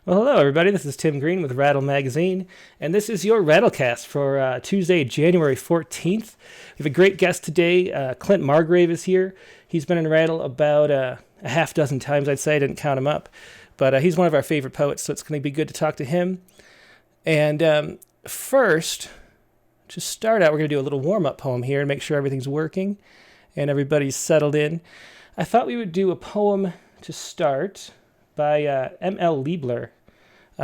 Well, hello, everybody. This is Tim Green with Rattle Magazine, and this is your Rattlecast for Tuesday, January 14th. We have a great guest today. Clint Margrave is here. He's been in Rattle about a half dozen times, I'd say. I didn't count him up, but he's one of our favorite poets, so it's going to be good to talk to him. And first, to start out, we're going to do a little warm-up poem here and make sure everything's working and everybody's settled in. I thought we would do a poem to start by M.L. Liebler.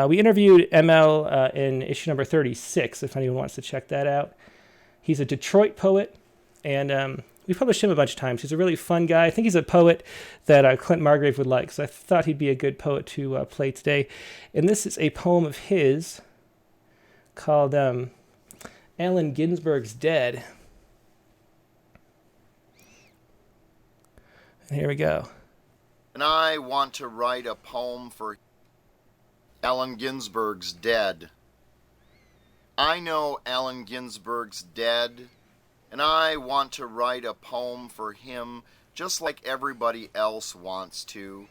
We interviewed ML in issue number 36, if anyone wants to check that out. He's a Detroit poet, and we published him a bunch of times. He's a really fun guy. I think he's a poet that Clint Margrave would like, so I thought he'd be a good poet to play today. And this is a poem of his called Allen Ginsberg's Dead. And here we go. And I want to write a poem for Allen Ginsberg's Dead. I know Allen Ginsberg's dead, and I want to write a poem for him just like everybody else wants to,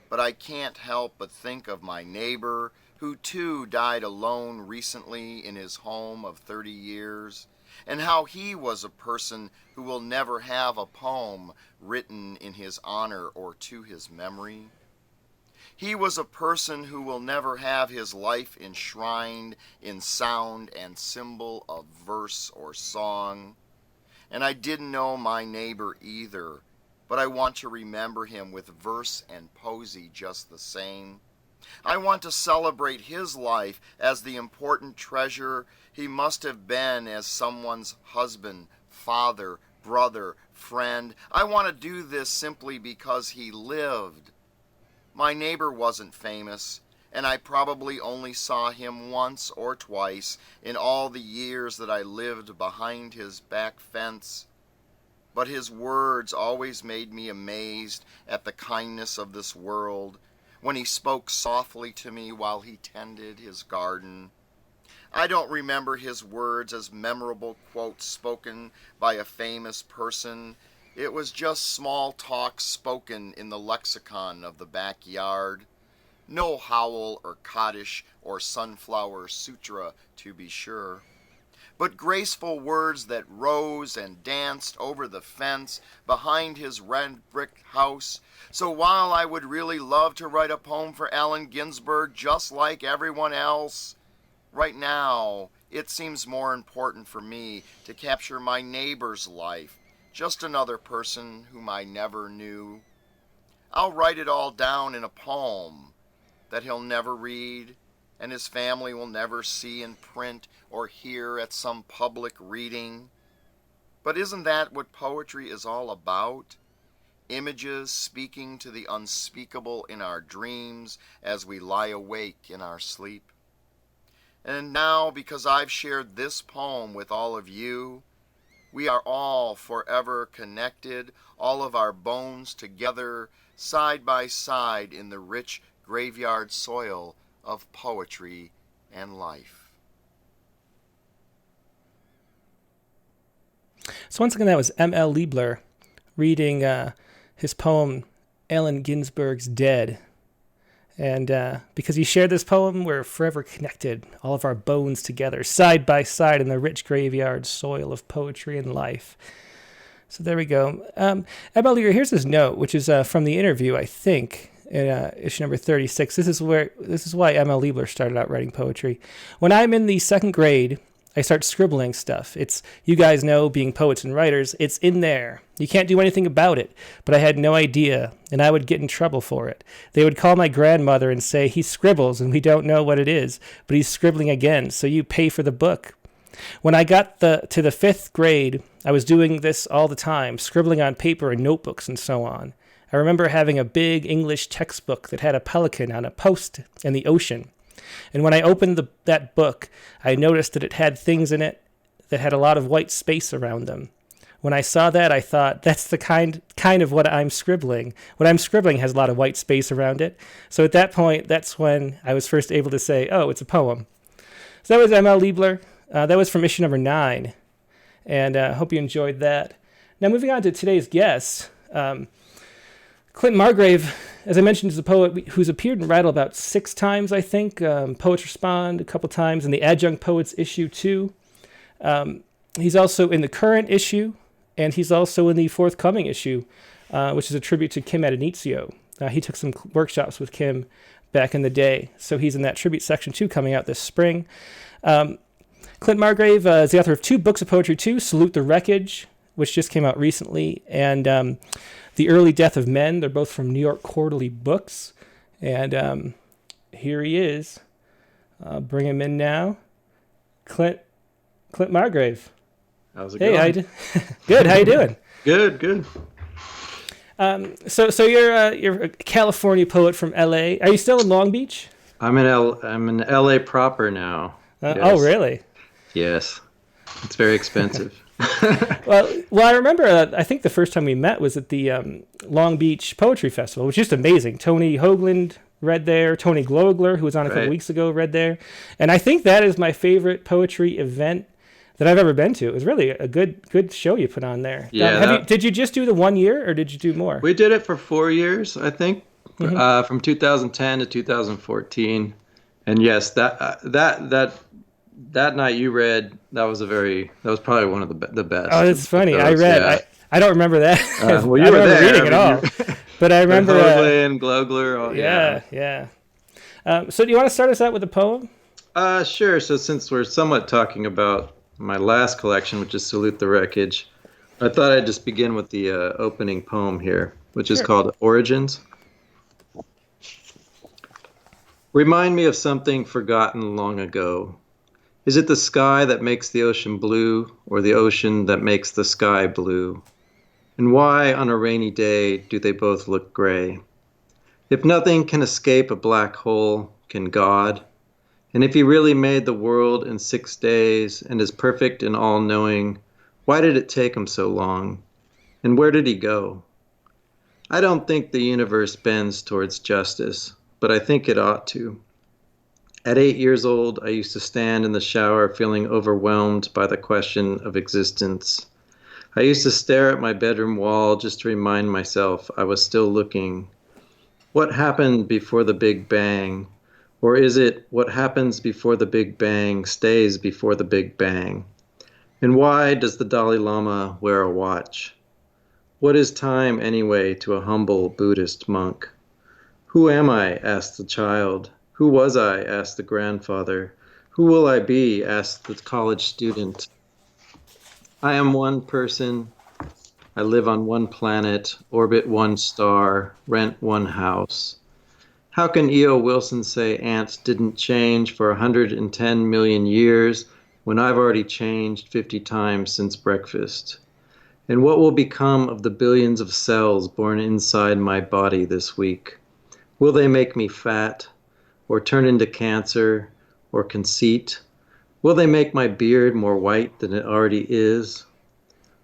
but I can't help but think of my neighbor who too died alone recently in his home of 30 years, and how he was a person who will never have a poem written in his honor or to his memory. He was a person who will never have his life enshrined in sound and symbol of verse or song. And I didn't know my neighbor either, but I want to remember him with verse and poesy just the same. I want to celebrate his life as the important treasure he must have been as someone's husband, father, brother, friend. I want to do this simply because he lived. My neighbor wasn't famous, and I probably only saw him once or twice in all the years that I lived behind his back fence. But his words always made me amazed at the kindness of this world when he spoke softly to me while he tended his garden. I don't remember his words as memorable quotes spoken by a famous person. It was just small talk spoken in the lexicon of the backyard. No howl or Kaddish or sunflower sutra, to be sure, but graceful words that rose and danced over the fence behind his red brick house. So while I would really love to write a poem for Allen Ginsberg just like everyone else, right now it seems more important for me to capture my neighbor's life, just another person whom I never knew. I'll write it all down in a poem that he'll never read and his family will never see in print or hear at some public reading. But isn't that what poetry is all about? Images speaking to the unspeakable in our dreams as we lie awake in our sleep. And now, because I've shared this poem with all of you, we are all forever connected, all of our bones together, side by side in the rich graveyard soil of poetry and life. So once again, that was M.L. Liebler reading his poem, Allen Ginsberg's Dead. And because he shared this poem, we're forever connected, all of our bones together, side by side in the rich graveyard soil of poetry and life. So there we go. Abel, here's his note, which is from the interview, I think, in issue number 36. This is why M.L. Liebler started out writing poetry. When I'm in the second grade, I start scribbling stuff. It's, you guys know, being poets and writers, it's in there. You can't do anything about it. But I had no idea, and I would get in trouble for it. They would call my grandmother and say, he scribbles, and we don't know what it is, but he's scribbling again, so you pay for the book. When I got to the fifth grade, I was doing this all the time, scribbling on paper and notebooks and so on. I remember having a big English textbook that had a pelican on a post in the ocean. And when I opened that book, I noticed that it had things in it that had a lot of white space around them. When I saw that, I thought, that's the kind of what I'm scribbling. What I'm scribbling has a lot of white space around it. So at that point, that's when I was first able to say, oh, it's a poem. So that was M.L. Liebler. That was from issue number 9. And I hope you enjoyed that. Now, moving on to today's guest. Clint Margrave as I mentioned, is a poet who's appeared in Rattle about 6 times, I think. Poets Respond a couple times, in the Adjunct Poets issue 2. He's also in the current issue, and he's also in the forthcoming issue, which is a tribute to Kim Adenizio. He took some workshops with Kim back in the day, so he's in that tribute section too, coming out this spring. Clint Margrave is the author of 2 books of poetry too, Salute the Wreckage, which just came out recently, and The Early Death of Men. They're both from New York Quarterly Books. And here he is. I'll bring him in now. Clint Margrave. How's it going? Hey, good. How you doing? Good. So you're a California poet from L.A. Are you still in Long Beach? I'm in L.A. proper now. Yes. Oh, really? Yes. It's very expensive. Well, I remember, I think the first time we met was at the Long Beach Poetry Festival, which was just amazing. Tony Hoagland read there. Tony Glogler, who was on a couple weeks ago, read there. And I think that is my favorite poetry event that I've ever been to. It was really a good show you put on there. Yeah. Did you just do the 1 year, or did you do more? We did it for 4 years, I think, from 2010 to 2014. And yes, that night you read, that was probably one of the best. Oh, it's funny. I read. Yeah. I don't remember that. Well, you were there. Reading it all, but I remember Hoagland, Glogler. Yeah. So do you want to start us out with a poem? Sure. So since we're somewhat talking about my last collection, which is Salute the Wreckage, I thought I'd just begin with the opening poem here, which is called Origins. Remind me of something forgotten long ago. Is it the sky that makes the ocean blue, or the ocean that makes the sky blue? And why, on a rainy day, do they both look gray? If nothing can escape a black hole, can God? And if he really made the world in 6 days and is perfect and all-knowing, why did it take him so long? And where did he go? I don't think the universe bends towards justice, but I think it ought to. At 8 years old, I used to stand in the shower feeling overwhelmed by the question of existence. I used to stare at my bedroom wall just to remind myself I was still looking. What happened before the Big Bang? Or is it what happens before the Big Bang stays before the Big Bang? And why does the Dalai Lama wear a watch? What is time anyway to a humble Buddhist monk? Who am I? Asked the child. Who was I? Asked the grandfather. Who will I be? Asked the college student. I am one person. I live on one planet, orbit one star, rent one house. How can E.O. Wilson say ants didn't change for 110 million years when I've already changed 50 times since breakfast? And what will become of the billions of cells born inside my body this week? Will they make me fat? Or turn into cancer, or conceit? Will they make my beard more white than it already is?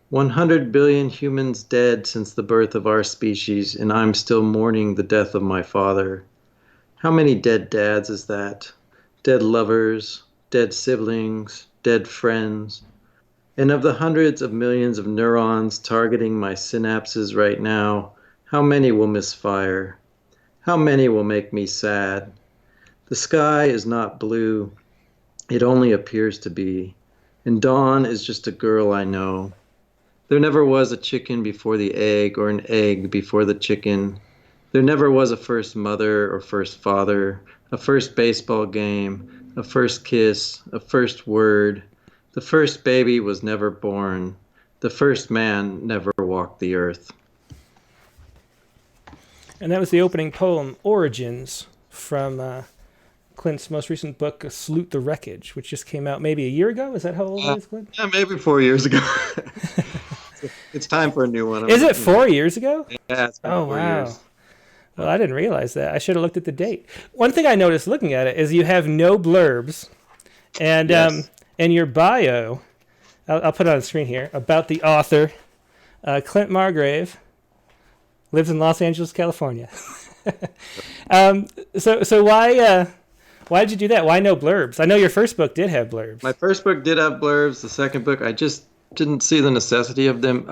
100 billion humans dead since the birth of our species, and I'm still mourning the death of my father. How many dead dads is that? Dead lovers, dead siblings, dead friends. And of the hundreds of millions of neurons targeting my synapses right now, how many will misfire? How many will make me sad? The sky is not blue, it only appears to be, and Dawn is just a girl I know. There never was a chicken before the egg or an egg before the chicken. There never was a first mother or first father, a first baseball game, a first kiss, a first word. The first baby was never born. The first man never walked the earth. And that was the opening poem, Origins, from Clint's most recent book, Salute the Wreckage, which just came out maybe a year ago. Is that how old it is, Clint? Yeah, maybe 4 years ago. It's time for a new one. Is it 4 years ago? Yeah, it's been 4 years. Well, I didn't realize that. I should have looked at the date. One thing I noticed looking at it is you have no blurbs, and in your bio, I'll put it on the screen here, about the author, Clint Margrave, lives in Los Angeles, California. So why did you do that? Why no blurbs? I know your first book did have blurbs. My first book did have blurbs. The second book, I just didn't see the necessity of them.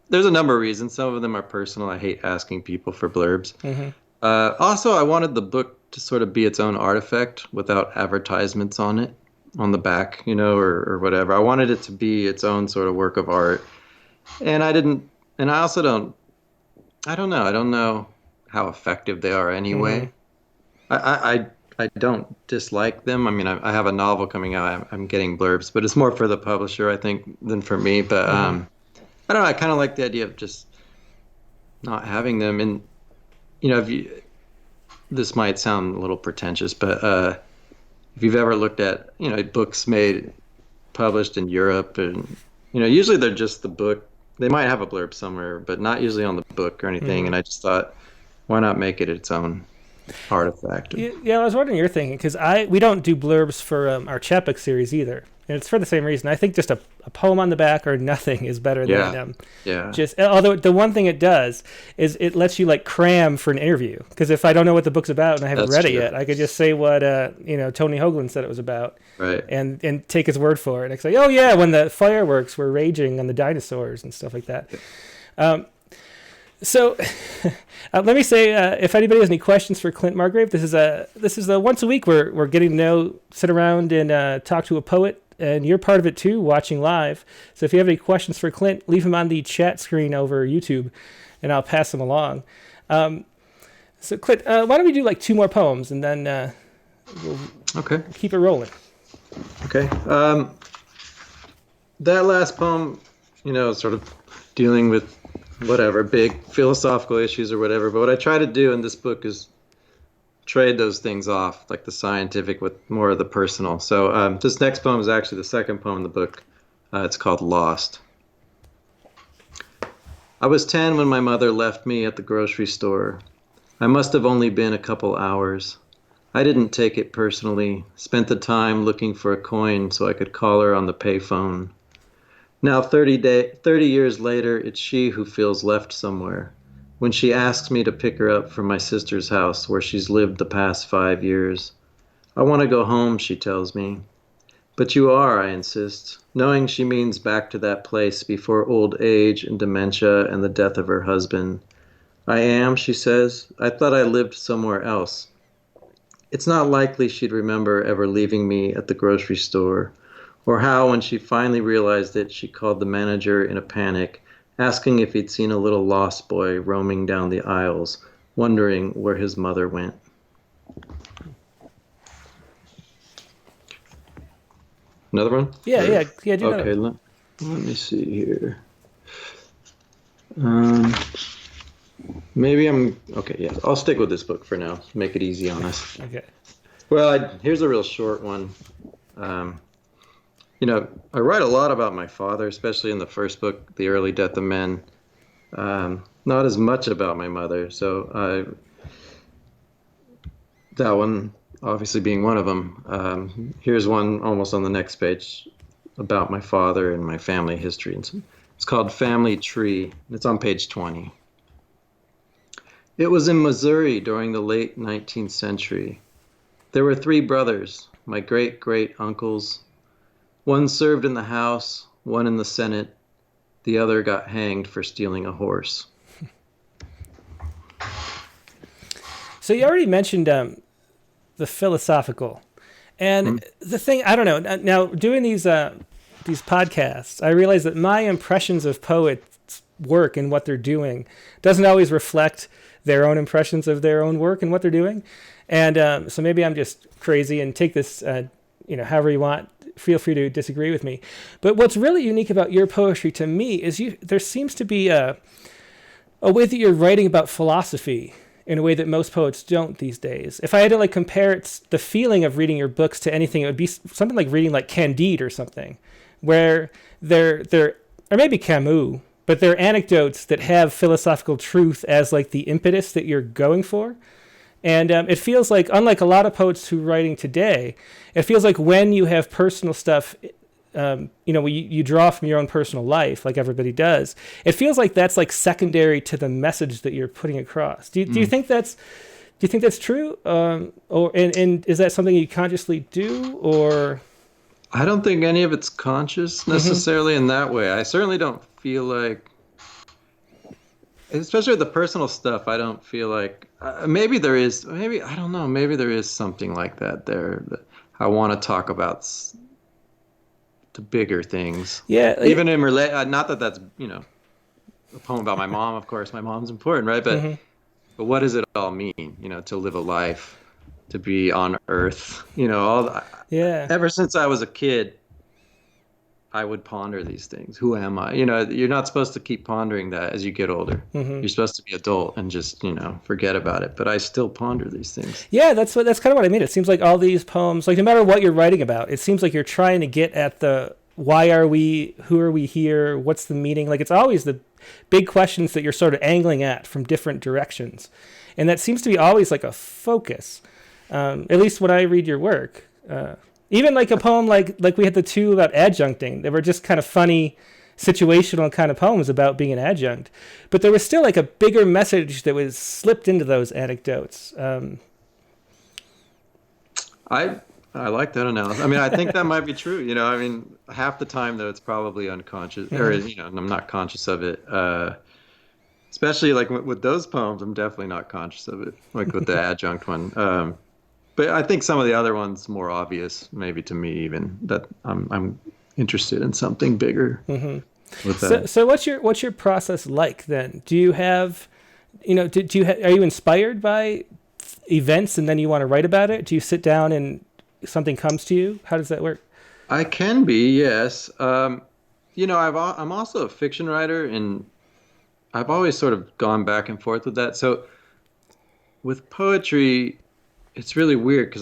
There's a number of reasons. Some of them are personal. I hate asking people for blurbs. Mm-hmm. Also, I wanted the book to sort of be its own artifact without advertisements on it, on the back, or whatever. I wanted it to be its own sort of work of art. And I didn't, and I also I don't know. I don't know how effective they are Hmm. anyway. I don't dislike them. I mean, I have a novel coming out. I'm getting blurbs, but it's more for the publisher, I think, than for me. But Hmm. I don't know. I kind of like the idea of just not having them. And if this might sound a little pretentious, but if you've ever looked at books made published in Europe, and usually they're just the book. They might have a blurb somewhere, but not usually on the book or anything. Hmm. And I just thought, why not make it its own artifact? Yeah, I was wondering your thinking because we don't do blurbs for our chapbook series either, and it's for the same reason. I think just a poem on the back or nothing is better than Yeah, yeah, just. Although the one thing it does is it lets you like cram for an interview. Because if I don't know what the book's about and I haven't that's read it true. yet, I could just say what Tony Hoagland said it was about, Right. and take his word for it. I could say, oh yeah, when the fireworks were raging on the dinosaurs and stuff like that. Um, so let me say, if anybody has any questions for Clint Margrave, this is a once a week we're getting to know, sit around and talk to a poet, and you're part of it too, watching live. So if you have any questions for Clint, leave them on the chat screen over YouTube, and I'll pass them along. Um, so Clint, why don't we do like two more poems, and then we'll Okay. keep it rolling. Okay. That last poem, sort of dealing with whatever big philosophical issues or whatever. But what I try to do in this book is trade those things off, like the scientific with more of the personal. So this next poem is actually the second poem in the book. It's called Lost. I was 10 when my mother left me at the grocery store. I must have only been a couple hours. I didn't take it personally, spent the time looking for a coin so I could call her on the payphone. Now, 30 years later, it's she who feels left somewhere. When she asks me to pick her up from my sister's house where she's lived the past 5 years. I want to go home, she tells me. But you are, I insist, knowing she means back to that place before old age and dementia and the death of her husband. I am, she says. I thought I lived somewhere else. It's not likely she'd remember ever leaving me at the grocery store, or how, when she finally realized it, she called the manager in a panic, asking if he'd seen a little lost boy roaming down the aisles, wondering where his mother went. Another one? Yeah, Or- yeah. Do that. Okay, let me see here. Um, maybe okay, yeah, I'll stick with this book for now. Make it easy on us. Okay. Well, here's a real short one. Um, I write a lot about my father, especially in the first book, The Early Death of Men. Not as much about my mother. So that one, obviously being one of them. Here's one almost on the next page about my father and my family history. It's called Family Tree. It's on page 20. It was in Missouri during the late 19th century. There were three brothers, my great-great uncles. One served in the House, one in the Senate. The other got hanged for stealing a horse. So you already mentioned the philosophical, and the thing I don't know now doing these podcasts, I realize that my impressions of poets' work and what they're doing doesn't always reflect their own impressions of their own work and what they're doing, and so maybe I'm just crazy and take this however you want. Feel free to disagree with me, but what's really unique about your poetry to me is there seems to be a way that you're writing about philosophy in a way that most poets don't these days. If I had to like compare the feeling of reading your books to anything, it would be something like reading like Candide or something, where they're or maybe Camus, but they're anecdotes that have philosophical truth as like the impetus that you're going for. And it feels like, unlike a lot of poets who are writing today, it feels like when you have personal stuff, you draw from your own personal life, like everybody does. It feels like that's like secondary to the message that you're putting across. Do you think that's true? And is that something you consciously do, or? I don't think any of it's conscious necessarily in that way. I certainly don't feel like especially with the personal stuff, I don't feel like maybe there is. Maybe I don't know. Maybe there is something like that there. That I want to talk about the bigger things. Yeah, Even in not that that's a poem about my mom. Of course, my mom's important, right? But what does it all mean? To live a life, to be on Earth. yeah. Ever since I was a kid, I would ponder these things. Who am I? You're not supposed to keep pondering that as you get older. You're supposed to be adult and just, forget about it. But I still ponder these things. Yeah, that's kind of what I mean. It seems like all these poems, like no matter what you're writing about, it seems like you're trying to get at the why are we, who are we here, what's the meaning? Like it's always the big questions that you're sort of angling at from different directions. And that seems to be always like a focus, at least when I read your work. Even like a poem like we had the two about adjuncting. They were just kind of funny, situational kind of poems about being an adjunct. But there was still like a bigger message that was slipped into those anecdotes. I like that analysis. I mean, I think that might be true. I mean, half the time though, it's probably unconscious, or I'm not conscious of it. Especially like with those poems, I'm definitely not conscious of it. Like with the adjunct one. But I think some of the other ones more obvious, maybe to me even, that I'm interested in something bigger. With that. So what's your process like then? Do you have, are you inspired by events and then you want to write about it? Do you sit down and something comes to you? How does that work? I can be, yes. I'm also a fiction writer, and I've always sort of gone back and forth with that. So with poetry, it's really weird because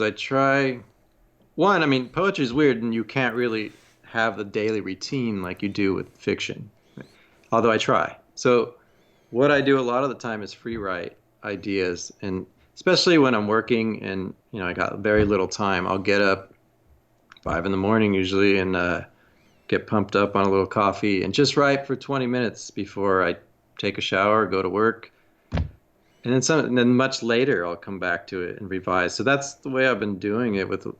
poetry is weird and you can't really have the daily routine like you do with fiction, although I try. So what I do a lot of the time is free write ideas, and especially when I'm working and, I got very little time, I'll get up 5 a.m. usually and get pumped up on a little coffee and just write for 20 minutes before I take a shower, go to work. And then much later, I'll come back to it and revise. So that's the way I've been doing it with a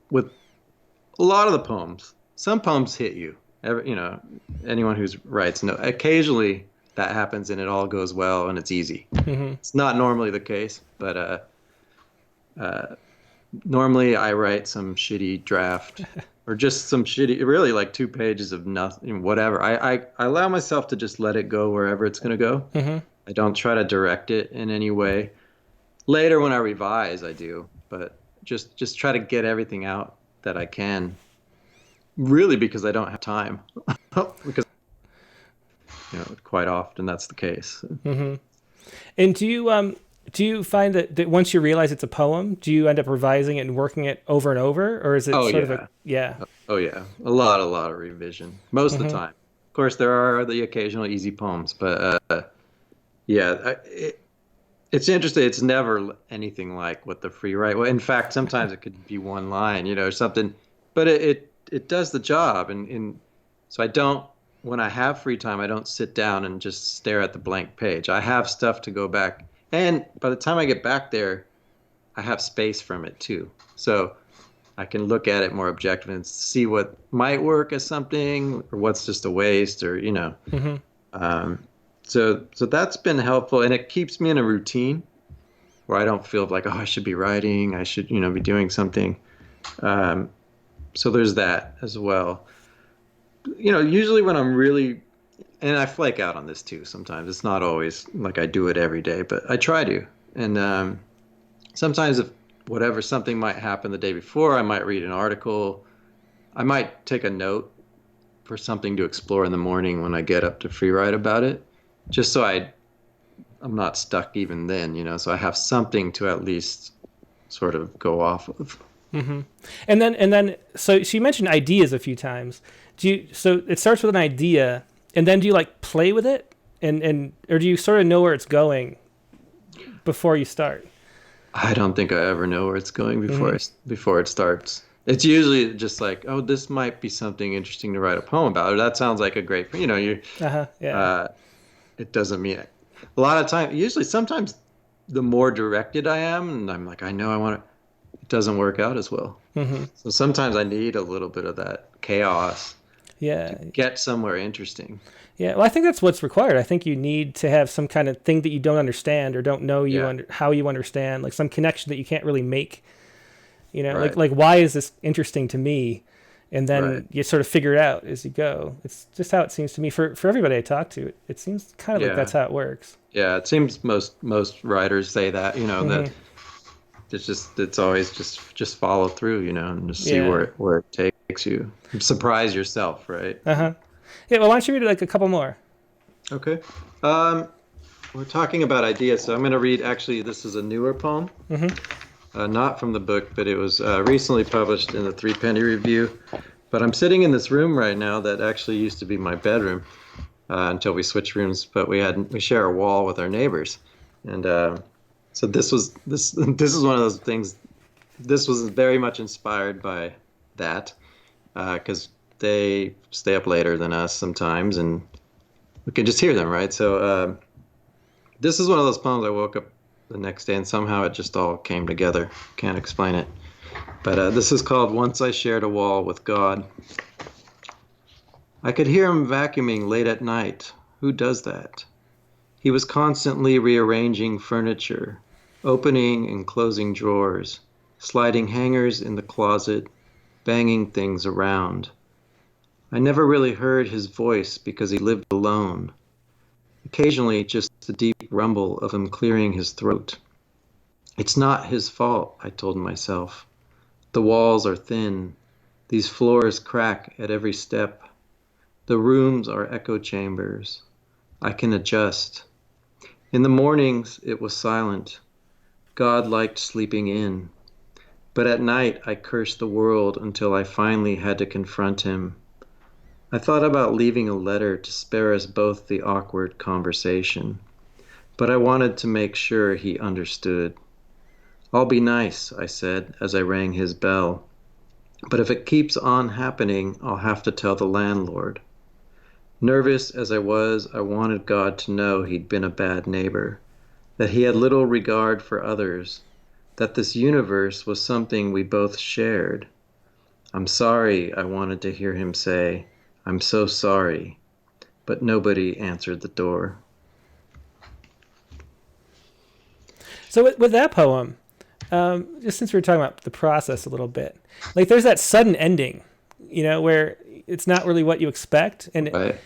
lot of the poems. Some poems hit you. Anyone who writes, occasionally that happens and it all goes well and it's easy. It's not normally the case, but normally I write some shitty draft or just some shitty, really like 2 pages of nothing, whatever. I allow myself to just let it go wherever it's going to go. I don't try to direct it in any way. Later when I revise, I do, but just try to get everything out that I can. Really, because I don't have time. Because quite often that's the case. And do you find that once you realize it's a poem, do you end up revising it and working it over and over, or is it Oh yeah? A lot of revision most of the time. Of course, there are the occasional easy poems, but it's interesting. It's never anything like what the free write. Well, in fact, sometimes it could be one line, or something, but it does the job. And so I don't, when I have free time, I don't sit down and just stare at the blank page. I have stuff to go back. And by the time I get back there, I have space from it too. So I can look at it more objectively and see what might work as something or what's just a waste or, So that's been helpful, and it keeps me in a routine where I don't feel like, I should be writing, I should, be doing something. So there's that as well. Usually when I'm really, and I flake out on this too sometimes. It's not always like I do it every day, but I try to. And sometimes if something might happen the day before, I might read an article. I might take a note for something to explore in the morning when I get up to free write about it. Just so I'm not stuck even then, so I have something to at least sort of go off of. And then, so you mentioned ideas a few times. So it starts with an idea, and then do you like play with it, or do you sort of know where it's going before you start? I don't think I ever know where it's going before it starts. It's usually just like, this might be something interesting to write a poem about, or that sounds like a great, it doesn't mean it. A lot of time, sometimes the more directed I am, and I'm like, I know I want to, it doesn't work out as well. So sometimes I need a little bit of that chaos Yeah. get somewhere interesting. Yeah. Well, I think that's what's required. I think you need to have some kind of thing that you don't understand or don't know Yeah. how you understand, like some connection that you can't really make. Right. Like why is this interesting to me? And Right. then you sort of figure it out as you go. It's just how it seems to me for everybody I talk to. It seems kind of like Yeah. that's how it works. Yeah. It seems most writers say that, Hmm. that it's always just follow through, and just see Yeah. where it takes you. Surprise yourself, right? Uh-huh. Yeah, well, why don't you read like a couple more? Okay. Um, we're talking about ideas, so I'm going to read. Actually, this is a newer poem, Hmm. not from the book, but it was recently published in the Three Penny Review. But I'm sitting in this room right now that actually used to be my bedroom until we switched rooms. But we share a wall with our neighbors, and so this is one of those things. This was very much inspired by that because they stay up later than us sometimes, and we can just hear them, right? So this is one of those poems I woke up the next day and somehow it just all came together. Can't explain it. But this is called Once I Shared a Wall with God. I could hear him vacuuming late at night. Who does that? He was constantly rearranging furniture, opening and closing drawers, sliding hangers in the closet, banging things around. I never really heard his voice because he lived alone. Occasionally, just the deep rumble of him clearing his throat. It's not his fault, I told myself. The walls are thin. These floors crack at every step. The rooms are echo chambers. I can adjust. In the mornings, it was silent. God liked sleeping in. But at night, I cursed the world until I finally had to confront him. I thought about leaving a letter to spare us both the awkward conversation, but I wanted to make sure he understood. I'll be nice, I said as I rang his bell, but if it keeps on happening, I'll have to tell the landlord. Nervous as I was, I wanted God to know he'd been a bad neighbor, that he had little regard for others, that this universe was something we both shared. I'm sorry, I wanted to hear him say. I'm so sorry. But nobody answered the door. So with that poem, just since we were talking about the process a little bit, like there's that sudden ending, where it's not really what you expect. And, Right?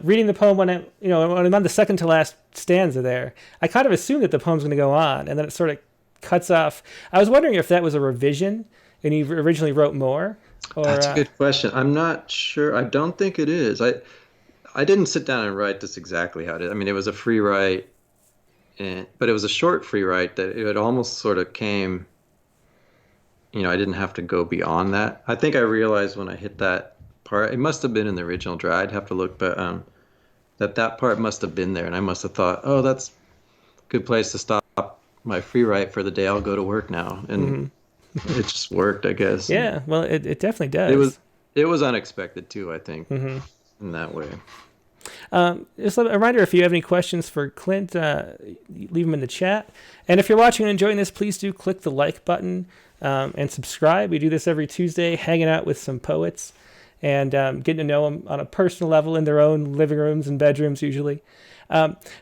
reading the poem when when I'm on the second to last stanza there, I kind of assumed that the poem's going to go on and then it sort of cuts off. I was wondering if that was a revision and he originally wrote more or, That's a good question. I'm not sure. I don't think it is. I didn't sit down and write this exactly how it is. I mean, it was a free write, but it was a short free write that it almost sort of came. I didn't have to go beyond that. I think I realized when I hit that part, it must have been in the original draft. I'd have to look, but that part must have been there, and I must have thought, oh, that's a good place to stop my free write for the day. I'll go to work now, and it just worked, I guess. yeah, well, it definitely It was does. it was unexpected too, I think, Mm-hmm. in that way. Just a reminder, if you have any questions for Clint, leave them in the chat. And if you're watching and enjoying this, please do click the like button and subscribe. We do this every Tuesday, hanging out with some poets and getting to know them on a personal level in their own living rooms and bedrooms usually.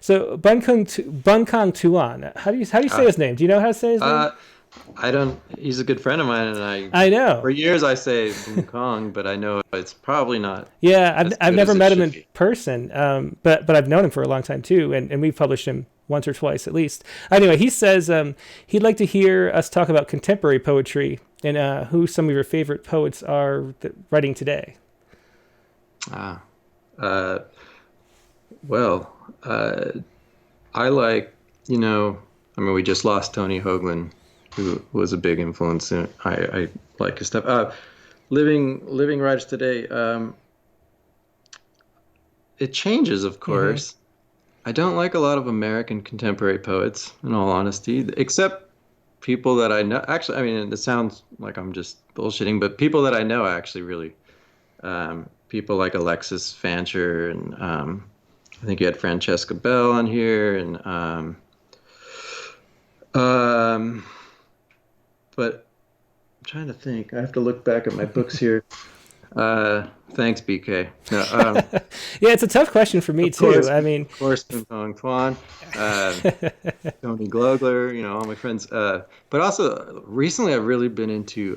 So Bunkong Tuan, how do you say his name? Do you know how to say his name? I don't. He's a good friend of mine, and I know. for years I say Boom Kong, but I know it's probably not Yeah, as I've good never as it met him should in be. person, but I've known him for a long time too, and we've published him once or twice at least. Anyway, he says he'd like to hear us talk about contemporary poetry and who some of your favorite poets are writing today. Ah, uh, well, I like, I mean, we just lost Tony Hoagland, who was a big influence. And I like his stuff. Living writers today, it changes, of Hmm. course. I don't like a lot of American contemporary poets, in all honesty, except people that I know. Actually, I mean, it sounds like I'm just bullshitting, but people that I know actually really, people like Alexis Fancher, and I think you had Francesca Bell on here, and um, but I'm trying to think. I have to look back at my books here. Thanks, BK. No, Yeah, it's a tough question for me too. I mean, of course, Ping Pong Tuan, uh, Tony Glogler, all my friends. But also recently, I've really been into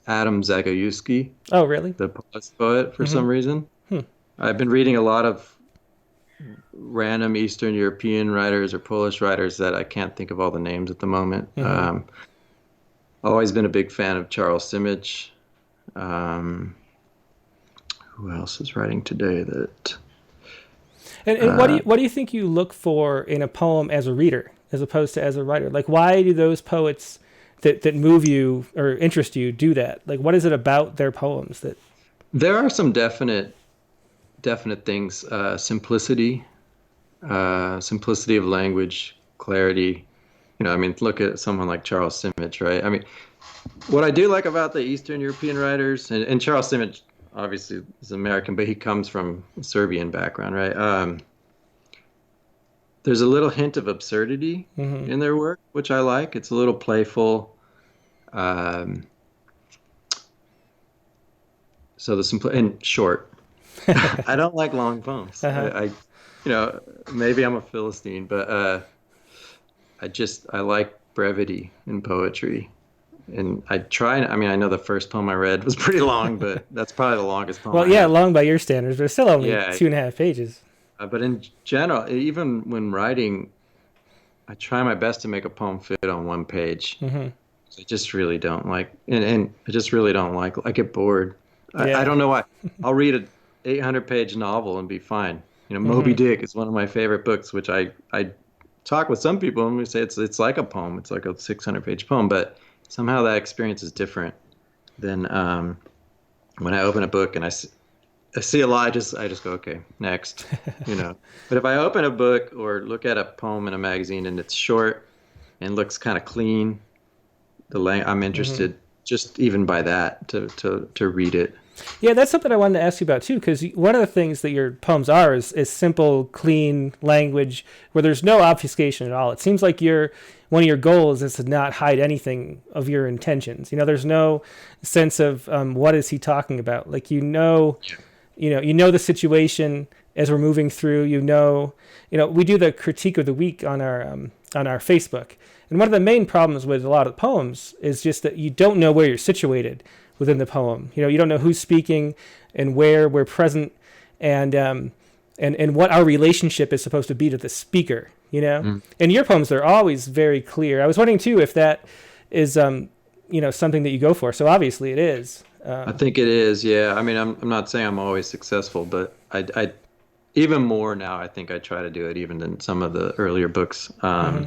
Adam Zagajewski, oh, really? the Polish poet, for Hmm. some reason. Hmm. I've been reading a lot of random Eastern European writers or Polish writers that I can't think of all the names at the moment. Hmm. Always been a big fan of Charles Simic. Um, who else is writing today that? And what do you think you look for in a poem as a reader, as opposed to as a writer? Like, why do those poets that move you or interest you do that? Like, what is it about their poems that? There are some definite things. Simplicity of language, clarity. I mean, look at someone like Charles Simic, right? I mean, what I do like about the Eastern European writers, and Charles Simic obviously is American, but he comes from a Serbian background, right? There's a little hint of absurdity Hmm. in their work, which I like. It's a little playful. Um, so the simple and short. I don't like long poems. Uh-huh. Maybe I'm a Philistine, but I like brevity in poetry. And I mean, I know the first poem I read was pretty long, but that's probably the longest poem Well, I yeah, have. long by your standards, but it's still only Yeah, 2.5 pages. but in general, even when writing, I try my best to make a poem fit on one page. Hmm. I just really don't like, and I just really don't like, I get bored. I Yeah. don't know why. I'll read an 800-page novel and be fine. Moby Hmm. Dick is one of my favorite books, which I talk with some people and we say it's like a poem. It's like a 600-page poem, but somehow that experience is different than when I open a book and I see a lot. I just go, okay, next. But if I open a book or look at a poem in a magazine and it's short and looks kind of clean, I'm Hmm. interested just even by that to read it. Yeah, that's something I wanted to ask you about too, because one of the things that your poems are is simple, clean language where there's no obfuscation at all. It seems like one of your goals is to not hide anything of your intentions. There's no sense of what is he talking about. Like you know the situation as we're moving through. We do the critique of the week on our Facebook, and one of the main problems with a lot of poems is just that you don't know where you're situated within the poem. You don't know who's speaking and where we're present, and what our relationship is supposed to be to the speaker. Mm. And your poems are always very clear. I was wondering too if that is something that you go for. So obviously it is. I think it is, yeah. I mean, I'm not saying I'm always successful, but I even more now. I think I try to do it even than some of the earlier books. Hmm.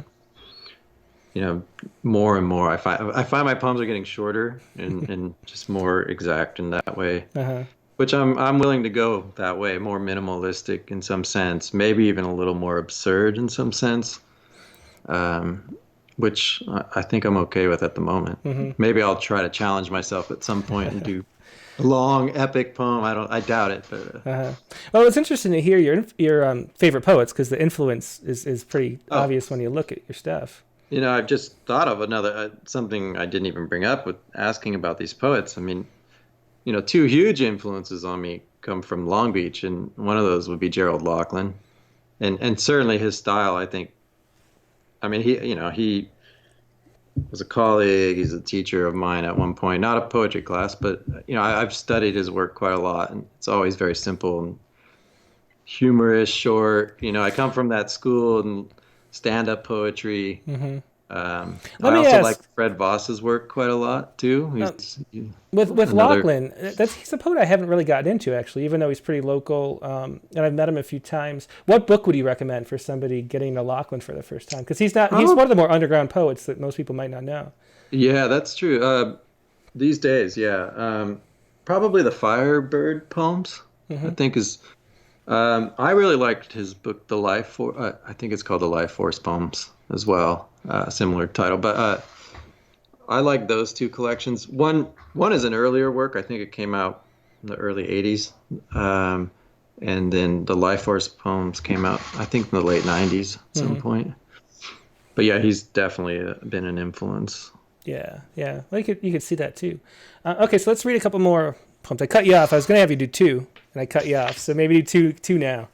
You know, more and more, I find my poems are getting shorter and just more exact in that way, Uh-huh. which I'm willing to go that way, more minimalistic in some sense, maybe even a little more absurd in some sense, which I think I'm okay with at the moment. Hmm. Maybe I'll try to challenge myself at some point and do a long epic poem. I doubt it, but Uh-huh. Well, it's interesting to hear your favorite poets because the influence is pretty oh, obvious when you look at your stuff. I've just thought of another something I didn't even bring up with asking about these poets. I mean, two huge influences on me come from Long Beach, and one of those would be Gerald Loughlin, and certainly his style. I think, I mean, he was a colleague. He's a teacher of mine at one point, not a poetry class, but I've studied his work quite a lot, and it's always very simple and humorous, short. I come from that school and stand-up poetry. Hmm. Let I me also like ask, Fred Voss's work quite a lot too. uh, He's with another. Lachlan, he's a poet I haven't really gotten into actually, even though he's pretty local, and I've met him a few times. What book would you recommend for somebody getting to Lachlan for the first time? Because he's Oh, one of the more underground poets that most people might not know. yeah, that's true. These days, yeah. Probably the Firebird poems, I Hmm. think is. I really liked his book, The Life For. I think it's called The Life Force Poems as well. Similar title, but I like those two collections. One is an earlier work. I think it came out in the early '80s, and then the Life Force poems came out, I think, in the late '90s at some Hmm. point. But yeah, he's definitely been an influence. Yeah, yeah. Well, you could see that too. Okay, so let's read a couple more poems. I cut you off. I was going to have you do 2, and I cut you off. So maybe do two now.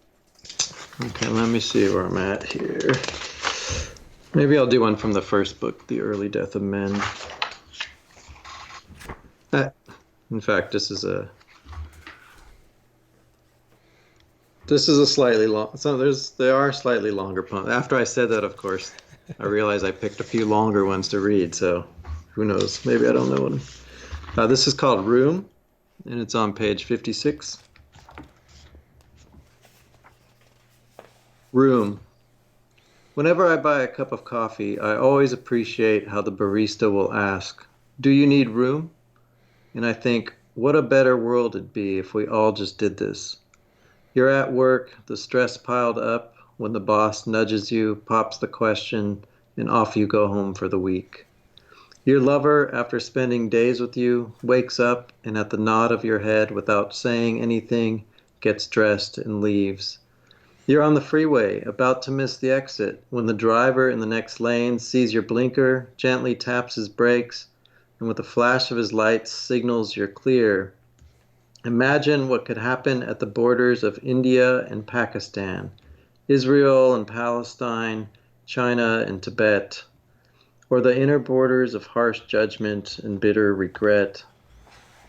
Okay, let me see where I'm at here. Maybe I'll do one from the first book, The Early Death of Men. In fact, this is a slightly long. So there are slightly longer poems. After I said that, of course, I realized I picked a few longer ones to read. So who knows? Maybe I don't know one. This is called Room, and it's on page 56. Room. Whenever I buy a cup of coffee, I always appreciate how the barista will ask, "Do you need room?" And I think, what a better world it'd be if we all just did this. You're at work, the stress piled up, when the boss nudges you, pops the question, and off you go home for the week. Your lover, after spending days with you, wakes up and at the nod of your head without saying anything, gets dressed and leaves. You're on the freeway, about to miss the exit, when the driver in the next lane sees your blinker, gently taps his brakes, and with a flash of his lights signals you're clear. Imagine what could happen at the borders of India and Pakistan, Israel and Palestine, China and Tibet, or the inner borders of harsh judgment and bitter regret.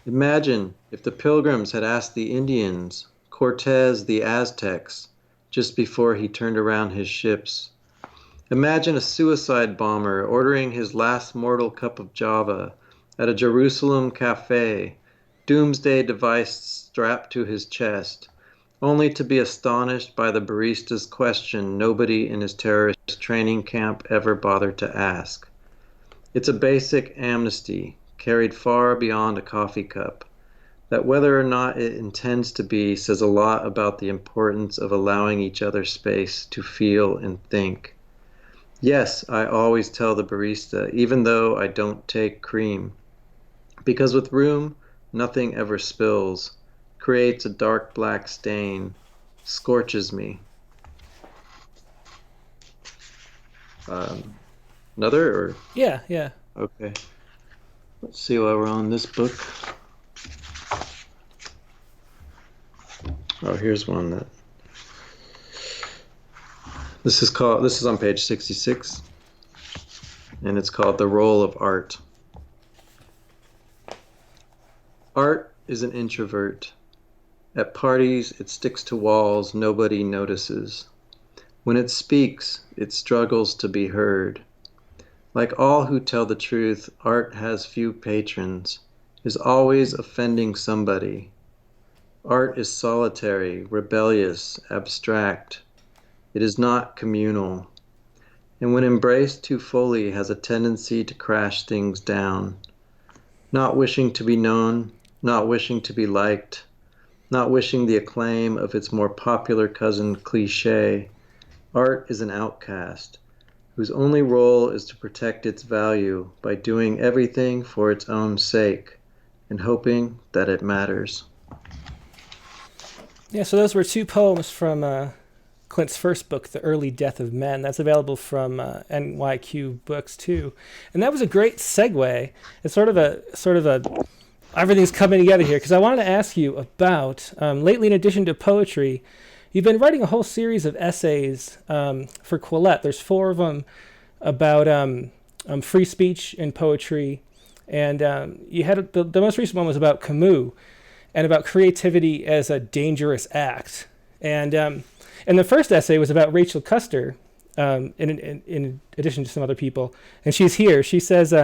Imagine if the Pilgrims had asked the Indians, Cortez the Aztecs, just before he turned around his ships. Imagine a suicide bomber ordering his last mortal cup of Java at a Jerusalem cafe, doomsday device strapped to his chest, only to be astonished by the barista's question nobody in his terrorist training camp ever bothered to ask. It's a basic amnesty, carried far beyond a coffee cup, that whether or not it intends to be says a lot about the importance of allowing each other space to feel and think. Yes, I always tell the barista, even though I don't take cream, because with room, nothing ever spills, creates a dark black stain, scorches me. Another or? Yeah. Okay. Let's see while we're on this book. Oh, here's one that. This is on page 66, and it's called The Role of Art. Art is an introvert. At parties, it sticks to walls nobody notices. When it speaks, it struggles to be heard. Like all who tell the truth, art has few patrons, is always offending somebody. Art is solitary, rebellious, abstract. It is not communal, and when embraced too fully has a tendency to crash things down. Not wishing to be known, not wishing to be liked, not wishing the acclaim of its more popular cousin cliché, art is an outcast, whose only role is to protect its value by doing everything for its own sake, and hoping that it matters. Yeah, so those were 2 poems from Clint's first book, The Early Death of Men. That's available from NYQ Books too, and that was a great segue. It's sort of a everything's coming together here, because I wanted to ask you about lately, in addition to poetry, you've been writing a whole series of essays for Quillette. There's 4 of them about free speech in poetry, and you had the most recent one was about Camus and about creativity as a dangerous act. And the first essay was about Rachel Custer, in addition to some other people. And she's here. She says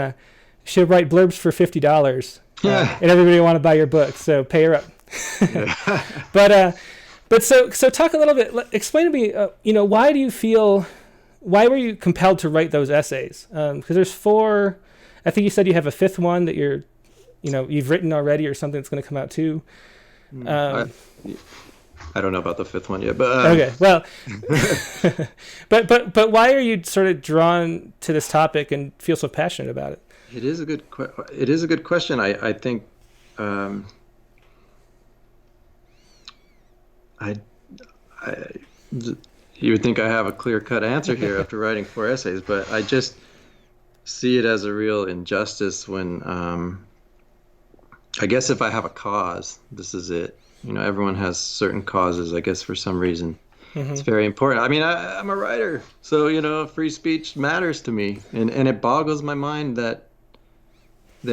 she'll write blurbs for $50, and everybody will want to buy your book, so pay her up. But so talk a little bit. Explain to me, why were you compelled to write those essays? Because there's 4. I think you said you have a 5th one that you've written already, or something that's going to come out too. I don't know about the 5th one yet, but okay. Well, but why are you sort of drawn to this topic and feel so passionate about it? It is a good question. I think you would think I have a clear-cut answer here after writing 4 essays, but I just see it as a real injustice when I guess if I have a cause, this is it. Everyone has certain causes, I guess, for some reason. It's very important. I mean, I'm a writer, so, free speech matters to me. And it boggles my mind that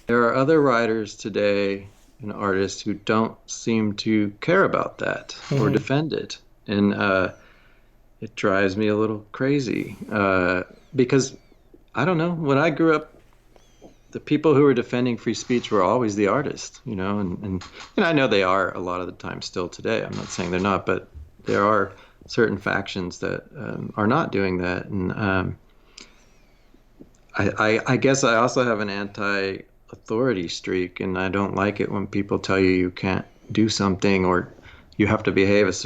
there are other writers today and artists who don't seem to care about that or defend it. And it drives me a little crazy because, I don't know, when I grew up, the people who were defending free speech were always the artists, and I know they are a lot of the time still today. I'm not saying they're not, but there are certain factions that are not doing that. And I guess I also have an anti-authority streak, and I don't like it when people tell you can't do something or you have to behave it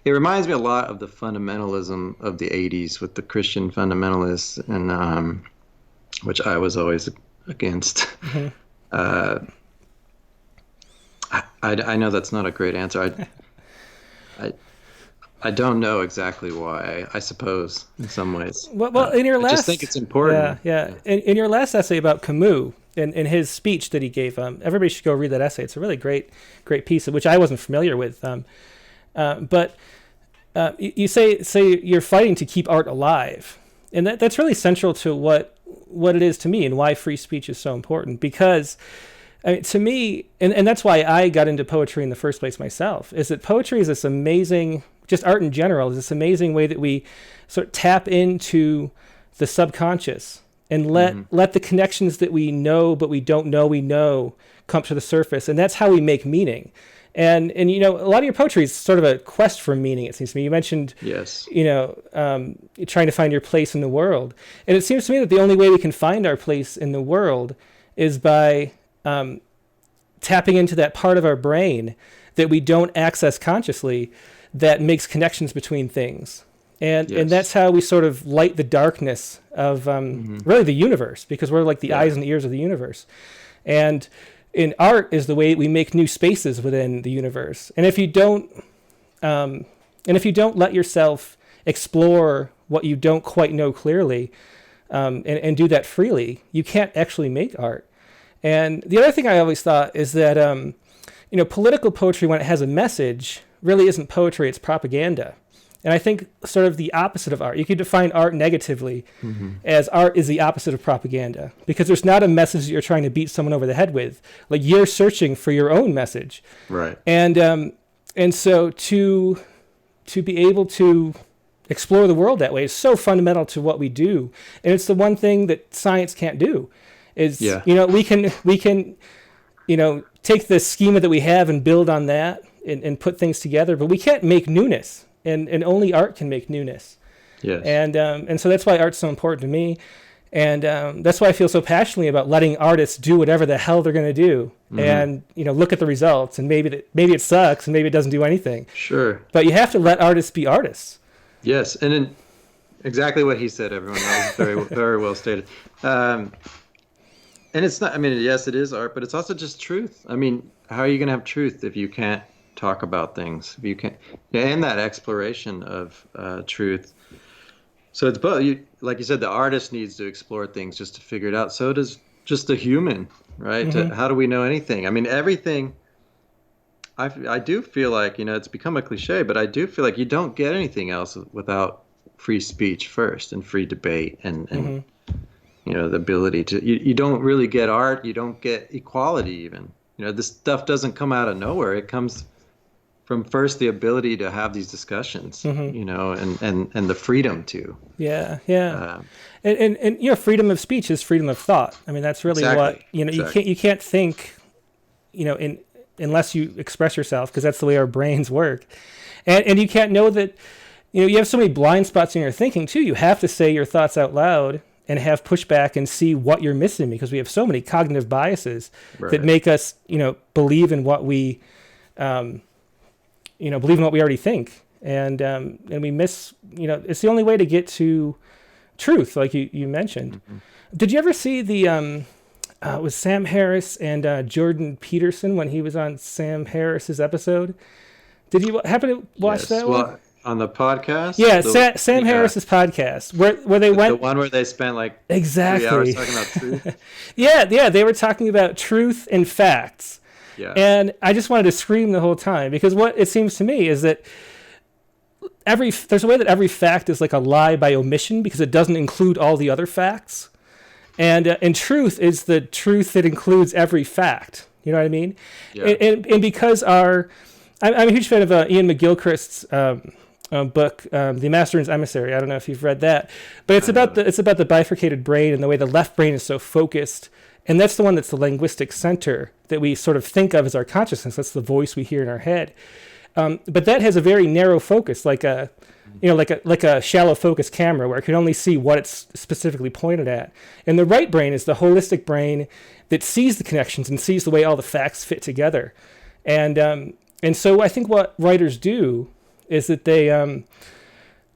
reminds me a lot of the fundamentalism of the 80s with the Christian fundamentalists, and which I was always against. I know that's not a great answer. I don't know exactly why. I suppose in some ways. Well, in your last, I just think it's important. Yeah. In your last essay about Camus and in his speech that he gave, everybody should go read that essay. It's a really great piece, which I wasn't familiar with. But you say you're fighting to keep art alive, and that's really central to what it is to me and why free speech is so important. Because to me, and that's why I got into poetry in the first place myself, is that poetry is this amazing, just art in general, is this amazing way that we sort of tap into the subconscious and let the connections that we know but we don't know we know come to the surface. And that's how we make meaning. And a lot of your poetry is sort of a quest for meaning, it seems to me. You mentioned, yes, trying to find your place in the world. And it seems to me that the only way we can find our place in the world is by tapping into that part of our brain that we don't access consciously that makes connections between things. And that's how we sort of light the darkness of really the universe, because we're like the eyes and ears of the universe. And in art is the way we make new spaces within the universe. And if you don't let yourself explore what you don't quite know clearly, and do that freely, you can't actually make art. And the other thing I always thought is that, political poetry, when it has a message, really isn't poetry, it's propaganda. And I think sort of the opposite of art. You could define art negatively as art is the opposite of propaganda, because there's not a message that you're trying to beat someone over the head with. Like, you're searching for your own message. Right. And so to be able to explore the world that way is so fundamental to what we do. And it's the one thing that science can't do is, we can take the schema that we have and build on that and put things together, but we can't make newness. And only art can make newness. Yes. And so that's why art's so important to me. And that's why I feel so passionately about letting artists do whatever the hell they're going to do. And, look at the results. And maybe it sucks and maybe it doesn't do anything. Sure. But you have to let artists be artists. Yes. And then exactly what he said, everyone. That was very, very well stated. And it's not, yes, it is art, but it's also just truth. How are you going to have truth if you can't talk about things, if you can't, and that exploration of truth? So it's both. Like you said, the artist needs to explore things just to figure it out. So does just a human, right? How do we know anything? Everything. I do feel like, it's become a cliche, but I do feel like you don't get anything else without free speech first and free debate and the ability to. You don't really get art. You don't get equality even. This stuff doesn't come out of nowhere. It comes from first the ability to have these discussions, and the freedom to. Yeah. And freedom of speech is freedom of thought. That's really what, you can't think, unless you express yourself, because that's the way our brains work. And you can't know that, you have so many blind spots in your thinking too. You have to say your thoughts out loud and have pushback and see what you're missing, because we have so many cognitive biases that make us, believe in what we, believe in what we already think. And we miss, it's the only way to get to truth, like you mentioned. Did you ever see the, was Sam Harris and Jordan Peterson when he was on Sam Harris's episode? Did you happen to watch that one? On the podcast? Yeah, Sam Harris's podcast, where they went... The one where they spent like exactly 3 hours talking about truth? Yeah, they were talking about truth and facts. Yeah. And I just wanted to scream the whole time, because what it seems to me is that there's a way that every fact is like a lie by omission, because it doesn't include all the other facts. And truth is the truth that includes every fact. You know what I mean? Yeah. And because I'm a huge fan of Ian McGilchrist's book, The Master and His Emissary. I don't know if you've read that, but it's about the bifurcated brain and the way the left brain is so focused. And that's the one that's the linguistic center that we sort of think of as our consciousness. That's the voice we hear in our head. But that has a very narrow focus, like a shallow focus camera, where it can only see what it's specifically pointed at. And the right brain is the holistic brain that sees the connections and sees the way all the facts fit together. And so I think what writers do is that they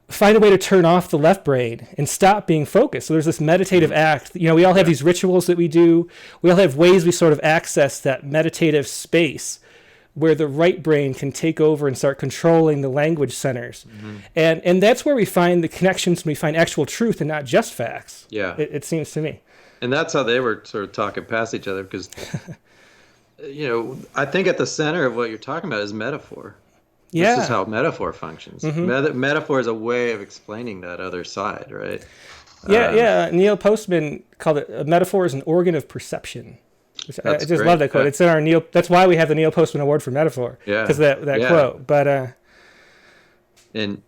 find a way to turn off the left brain and stop being focused. So there's this meditative act. We all have these rituals that we do. We all have ways we sort of access that meditative space where the right brain can take over and start controlling the language centers. Mm-hmm. And that's where we find the connections, and we find actual truth and not just facts. Yeah. It seems to me. And that's how they were sort of talking past each other, because, I think at the center of what you're talking about is metaphor. Yeah. This is how metaphor functions. Mm-hmm. Metaphor is a way of explaining that other side, right? Yeah. Neil Postman called it, a metaphor is an organ of perception. I just great. Love that quote. Yeah. It's in our Neil. That's why we have the Neil Postman Award for metaphor. Yeah, because that quote. But and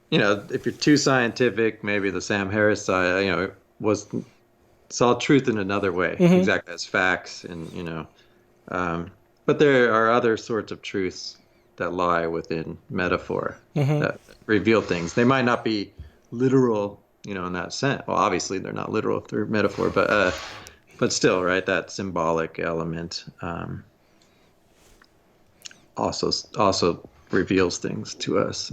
if you're too scientific, maybe the Sam Harris side, saw truth in another way, exactly as facts, and but there are other sorts of truths that lie within metaphor that reveal things. They might not be literal, in that sense. Well, obviously they're not literal if they're metaphor, but still, right? That symbolic element also reveals things to us.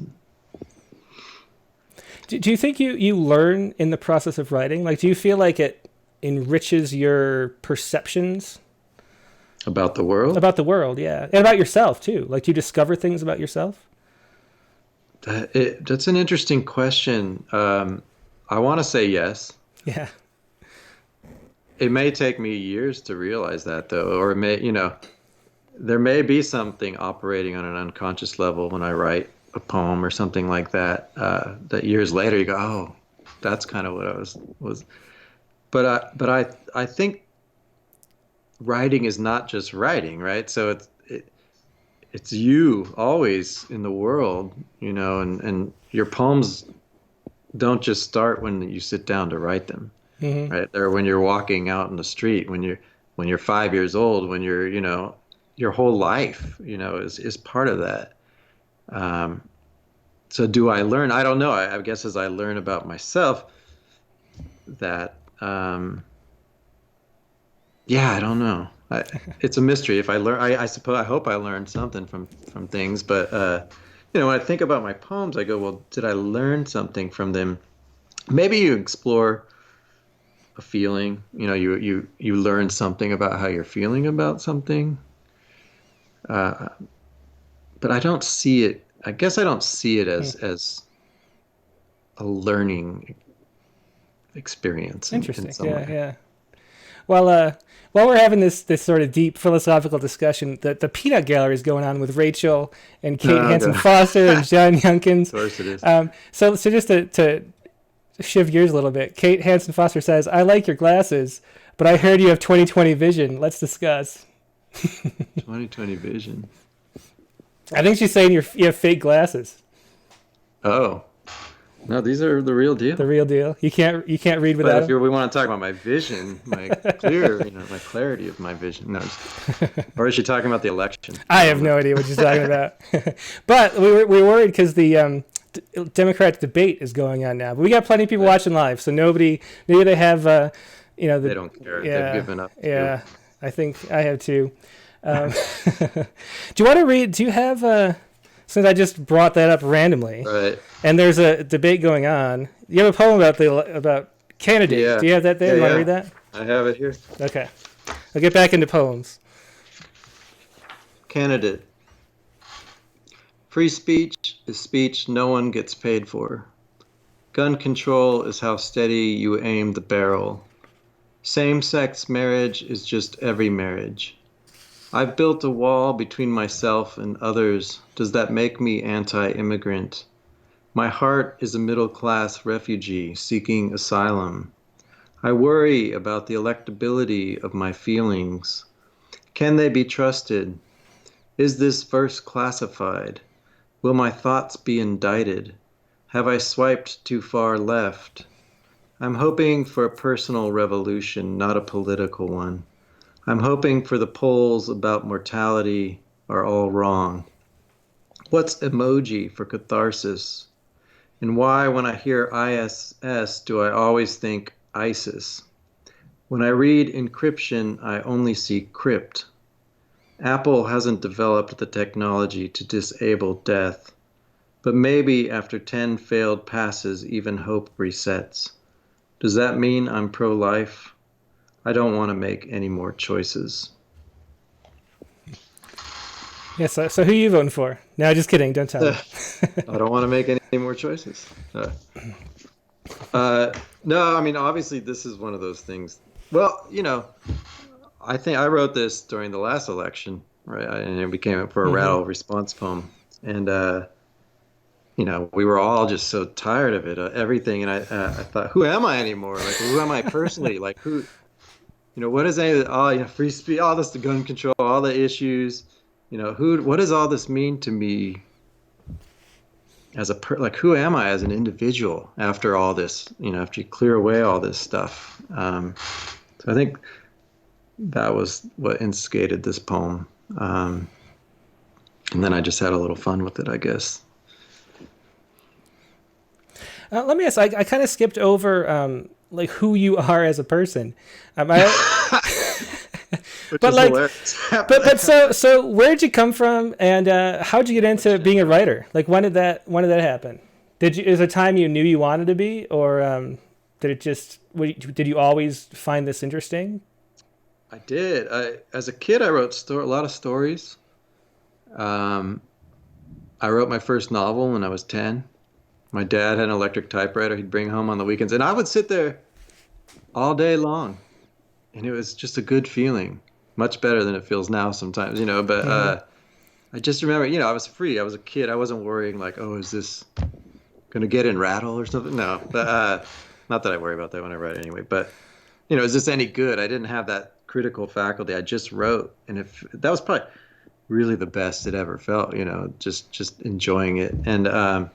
Do you think you learn in the process of writing? Like, do you feel like it enriches your perceptions about the world? About the world, yeah, and about yourself too. Like, do you discover things about yourself? That's an interesting question. I want to say yes. Yeah. It may take me years to realize that, though, or it may, there may be something operating on an unconscious level when I write a poem or something like that. That years later you go, oh, that's kind of what I was. But I think writing is not just writing, right? So it's you always in the world, and your poems don't just start when you sit down to write them. Mm-hmm. Right? Or when you're walking out in the street, when you're 5 years old, when you're, your whole life, is part of that. So do I learn? I don't know. I guess as I learn about myself that, I don't know. It's a mystery. If I learn, I suppose, I hope I learned something from things, but, when I think about my poems, I go, well, did I learn something from them? Maybe you explore a feeling, you learn something about how you're feeling about something. But I don't see it. I guess I don't see it as a learning experience. Interesting. In some way. Yeah. Well, while we're having this sort of deep philosophical discussion, the peanut gallery is going on with Rachel and Kate Hansen Foster and John Youngkins. Of course it is. So just to shift gears a little bit, Kate Hansen Foster says, "I like your glasses, but I heard you have 20/20 vision. Let's discuss." 20/20 vision. I think she's saying you have fake glasses. Oh. No, these are the real deal. The real deal. You can't read without them. If we want to talk about my vision, my my clarity of my vision. No, or is she talking about the election? I have no idea what she's talking about. But we were worried because the Democrat debate is going on now. But we got plenty of people watching live, so maybe they have they don't care. Yeah, they've given up. Yeah, I think I have too. Do you want to read? Do you have? Since I just brought that up randomly, right? And there's a debate going on. You have a poem about candidates. Yeah. Do you have that there? You want to read that? I have it here. Okay, I'll get back into poems. Candidate. Free speech is speech no one gets paid for. Gun control is how steady you aim the barrel. Same-sex marriage is just every marriage. I've built a wall between myself and others. Does that make me anti-immigrant? My heart is a middle-class refugee seeking asylum. I worry about the electability of my feelings. Can they be trusted? Is this verse classified? Will my thoughts be indicted? Have I swiped too far left? I'm hoping for a personal revolution, not a political one. I'm hoping for the polls about mortality are all wrong. What's emoji for catharsis? And why, when I hear ISS, do I always think ISIS? When I read encryption, I only see crypt. Apple hasn't developed the technology to disable death, but maybe after 10 failed passes, even hope resets. Does that mean I'm pro-life? I don't want to make any more choices. Yeah, so who are you voting for? No, just kidding. Don't tell me. I don't want to make any more choices. No, I mean, obviously, this is one of those things. Well, I think I wrote this during the last election, right? And it became for a Rattle response poem. And, we were all just so tired of it, everything. And I thought, who am I anymore? Like, who am I personally? Like, who, what is free speech, all this, the gun control, all the issues, what does all this mean to me as who am I as an individual after all this, after you clear away all this stuff? So I think that was what instigated this poem. And then I just had a little fun with it, I guess. Let me ask, I kind of skipped over who you are as a person. So where'd you come from, and how'd you get into being a writer? Like, when did that happen? Is there a time you knew you wanted to be, or did you always find this interesting? I did. As a kid, I wrote a lot of stories. I wrote my first novel when I was 10. My dad had an electric typewriter he'd bring home on the weekends, and I would sit there all day long, and it was just a good feeling, much better than it feels now sometimes, but I just remember, I was free. I was a kid. I wasn't worrying like, oh, is this going to get in Rattle or something? No, but not that I worry about that when I write anyway, but, is this any good? I didn't have that critical faculty. I just wrote, and that was probably really the best it ever felt, just enjoying it. And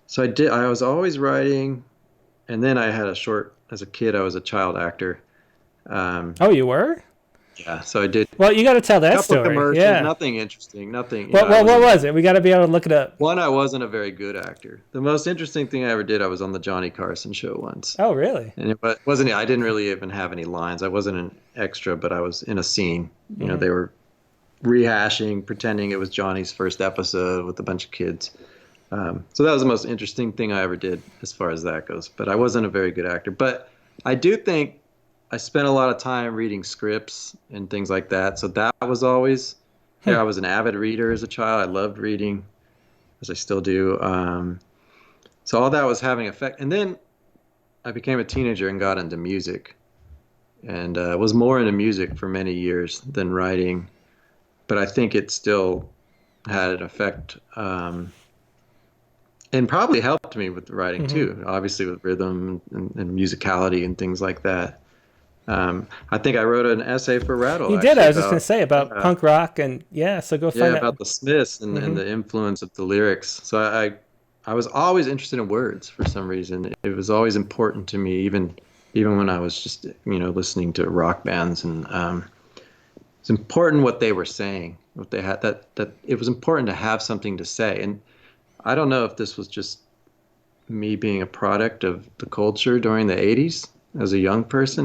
so I was always writing, and then I had as a kid, I was a child actor. Oh, you were? Yeah, so I did. Well, you got to tell that story. Commercials, yeah. Nothing interesting, nothing. What was it? We got to be able to look it up. One, I wasn't a very good actor. The most interesting thing I ever did, I was on the Johnny Carson show once. Oh, really? And it wasn't. I didn't really even have any lines. I wasn't an extra, but I was in a scene. They were rehashing, pretending it was Johnny's first episode with a bunch of kids. So that was the most interesting thing I ever did as far as that goes. But I wasn't a very good actor. But I do think I spent a lot of time reading scripts and things like that. So that was always there. I was an avid reader as a child. I loved reading, as I still do. So all that was having effect. And then I became a teenager and got into music, and was more into music for many years than writing. But I think it still had an effect. And probably helped me with the writing too, obviously with rhythm and musicality and things like that. I think I wrote an essay for Rattle. You did. I was just going to say about punk rock, and so go find that. Yeah, about the Smiths and the influence of the lyrics. So I was always interested in words for some reason. It was always important to me, even when I was just listening to rock bands, and it's important what they were saying, what they had. That it was important to have something to say. And I don't know if this was just me being a product of the culture during the 80s as a young person.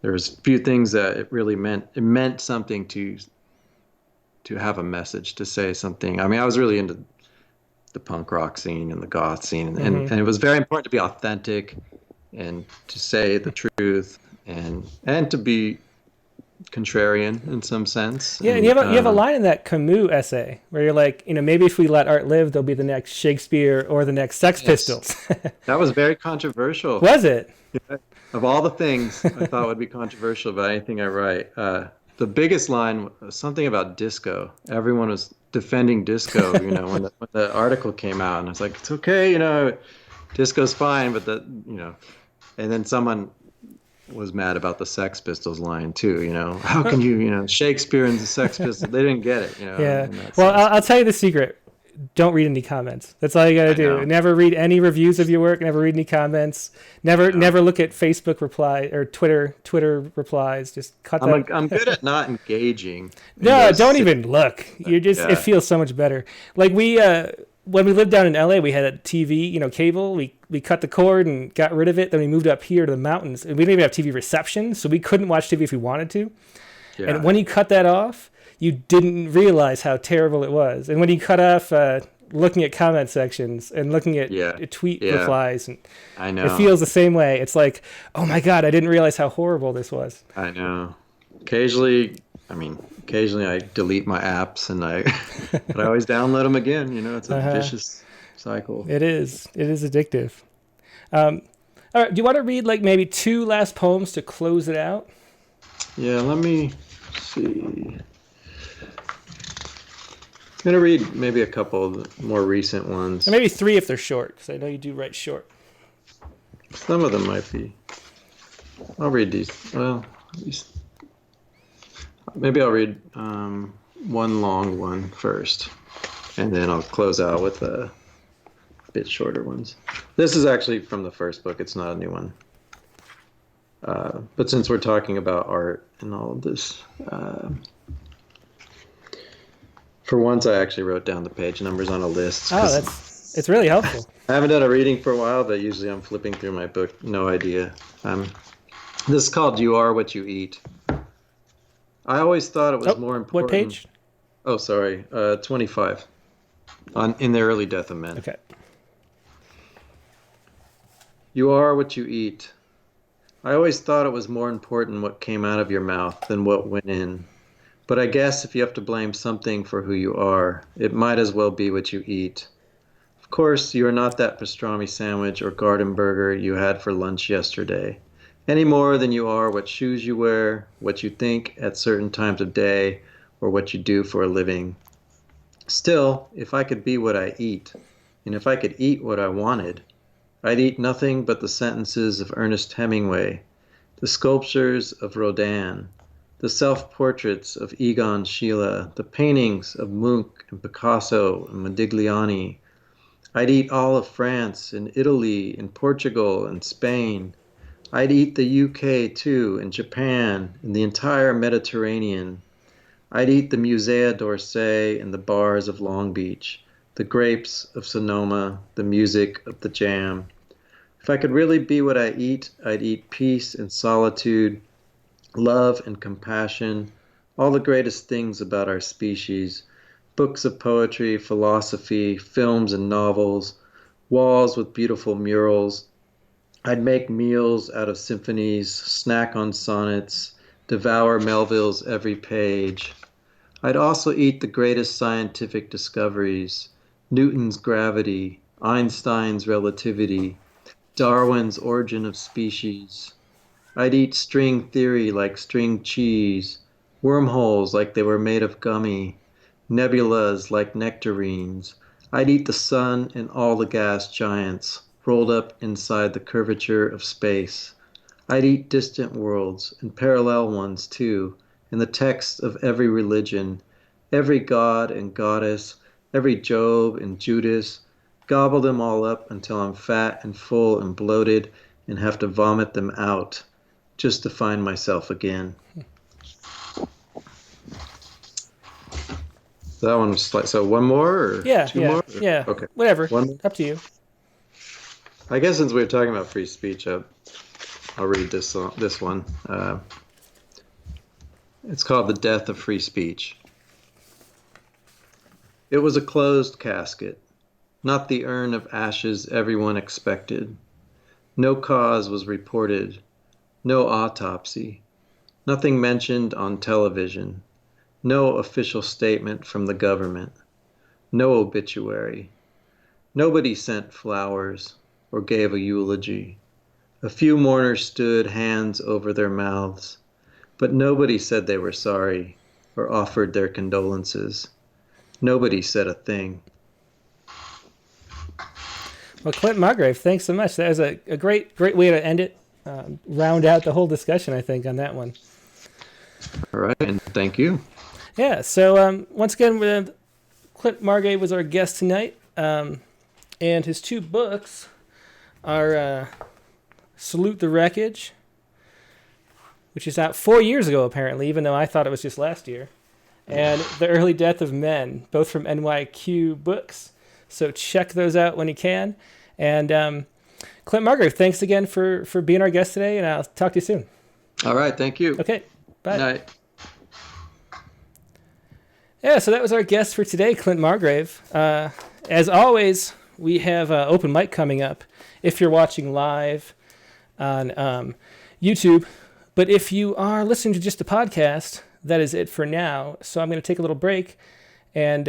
There was a few things that it really meant. It meant something to have a message, to say something. I mean, I was really into the punk rock scene and the goth scene, and it was very important to be authentic and to say the truth and to be contrarian in some sense. Yeah, and you have a line in that Camus essay where you're like, maybe if we let art live, there'll be the next Shakespeare or the next Sex Pistols. That was very controversial. Was it? Of all the things I thought would be controversial about anything I write, the biggest line was something about disco. Everyone was defending disco, when the article came out, and I was like, it's okay, disco's fine, but and then someone was mad about the Sex Pistols line too. How can Shakespeare and the Sex Pistols? They didn't get it. Yeah. In that Well, sense. I'll tell you the secret. Don't read any comments. That's all you got to do. know. Never read any reviews of your work. Never read any comments. Never look at Facebook reply or Twitter replies. Just cut them. I'm good at not engaging. No, don't even look. You're just. It feels so much better. Like when we lived down in LA, we had a TV, cable. We cut the cord and got rid of it. Then we moved up here to the mountains, and we didn't even have TV reception, so we couldn't watch TV if we wanted to. Yeah. And when you cut that off, you didn't realize how terrible it was. And when you cut off looking at comment sections and looking at tweet replies, and I know it feels the same way. It's like, oh my God, I didn't realize how horrible this was. I know. Occasionally I delete my apps but I always download them again. It's a vicious cycle. It is addictive. All right, do you want to read like maybe 2 last poems to close it out? Yeah, let me see. I'm going to read maybe a couple of the more recent ones. Or maybe 3 if they're short, because I know you do write short. Some of them might be. I'll read these. Well, maybe I'll read one long one first, and then I'll close out with a bit shorter ones. This is actually from the first book. It's not a new one. But since we're talking about art and all of this, for once I actually wrote down the page numbers on a list. Oh, it's really helpful. I haven't done a reading for a while, but usually I'm flipping through my book. No idea. This is called You Are What You Eat. I always thought it was more important. What page? Oh, sorry. 25. In the early death of men. Okay. You are what you eat. I always thought it was more important what came out of your mouth than what went in. But I guess if you have to blame something for who you are, it might as well be what you eat. Of course, you are not that pastrami sandwich or garden burger you had for lunch yesterday, any more than you are what shoes you wear, what you think at certain times of day, or what you do for a living. Still, if I could be what I eat, and if I could eat what I wanted, I'd eat nothing but the sentences of Ernest Hemingway, the sculptures of Rodin, the self-portraits of Egon Schiele, the paintings of Munch and Picasso and Modigliani. I'd eat all of France and Italy and Portugal and Spain. I'd eat the UK too, and Japan, and the entire Mediterranean. I'd eat the Musée d'Orsay and the bars of Long Beach, the grapes of Sonoma, the music of the Jam. If I could really be what I eat, I'd eat peace and solitude, love and compassion, all the greatest things about our species, books of poetry, philosophy, films and novels, walls with beautiful murals. I'd make meals out of symphonies, snack on sonnets, devour Melville's every page. I'd also eat the greatest scientific discoveries, Newton's gravity, Einstein's relativity, Darwin's origin of species. I'd eat string theory like string cheese, wormholes like they were made of gummy, nebulas like nectarines. I'd eat the sun and all the gas giants, rolled up inside the curvature of space. I'd eat distant worlds, and parallel ones too, in the texts of every religion, every god and goddess, every Job and Judas, gobble them all up until I'm fat and full and bloated and have to vomit them out just to find myself again. That one was like, so one more or two more? Yeah. Okay. Whatever. One? Up to you. I guess since we were talking about free speech, I'll read this one. It's called The Death of Free Speech. It was a closed casket, not the urn of ashes everyone expected. No cause was reported, no autopsy, nothing mentioned on television, no official statement from the government, no obituary. Nobody sent flowers or gave a eulogy. A few mourners stood, hands over their mouths. But nobody said they were sorry or offered their condolences. Nobody said a thing. Well, Clint Margrave, thanks so much. That was a great way to end it. Round out the whole discussion, I think, on that one. All right, and thank you. Yeah, so once again, Clint Margrave was our guest tonight, and his two books are Salute the Wreckage, which is out 4 years ago, apparently, even though I thought it was just last year, and The Early Death of Men, both from NYQ Books. So check those out when you can. And Clint Margrave, thanks again for being our guest today, and I'll talk to you soon. All right, thank you. Okay, bye. Good night. Yeah, so that was our guest for today, Clint Margrave. As always, we have open mic coming up if you're watching live on YouTube. But if you are listening to just the podcast, that is it for now. So I'm going to take a little break and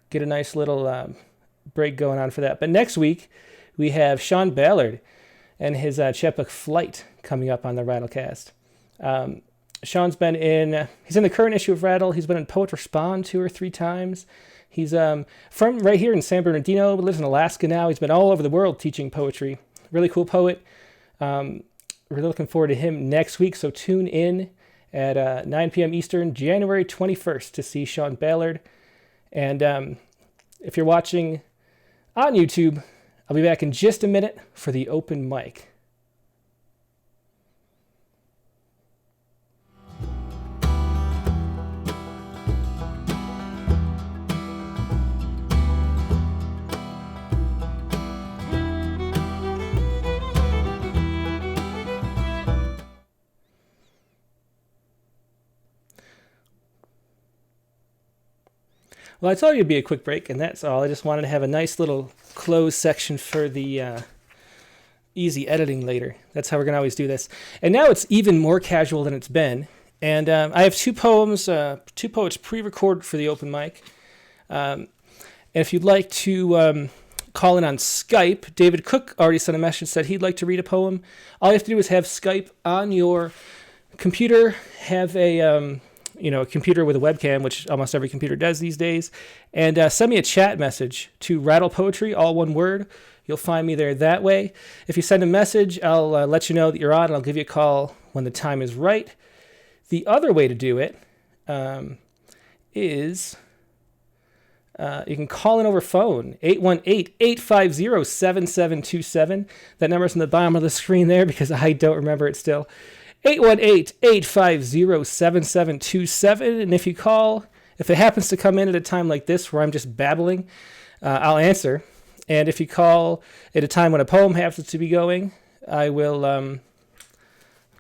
get a nice little break going on for that. But next week, we have Sean Ballard and his chapbook Flight coming up on the Rattlecast. Sean's he's in the current issue of Rattle. He's been in Poet Respond 2 or 3 times. He's from right here in San Bernardino, but lives in Alaska now. He's been all over the world teaching poetry. Really cool poet. Really looking forward to him next week, so tune in at 9 p.m. Eastern, January 21st, to see Sean Ballard. And if you're watching on YouTube, I'll be back in just a minute for the open mic. Well, I told you it'd be a quick break, and that's all. I just wanted to have a nice little closed section for the easy editing later. That's how we're going to always do this. And now it's even more casual than it's been. And I have 2 poems, 2 poets pre-recorded for the open mic. And if you'd like to call in on Skype, David Cook already sent a message, said he'd like to read a poem. All you have to do is have Skype on your computer, have a computer with a webcam, which almost every computer does these days, and send me a chat message to Rattle Poetry, all one word. You'll find me there that way. If you send a message, I'll let you know that you're on, and I'll give you a call when the time is right. The other way to do it is you can call in over phone, 818-850-7727. That number's on the bottom of the screen there because I don't remember it still. 818-850-7727. And if you call, if it happens to come in at a time like this where I'm just babbling, I'll answer. And if you call at a time when a poem happens to be going, I will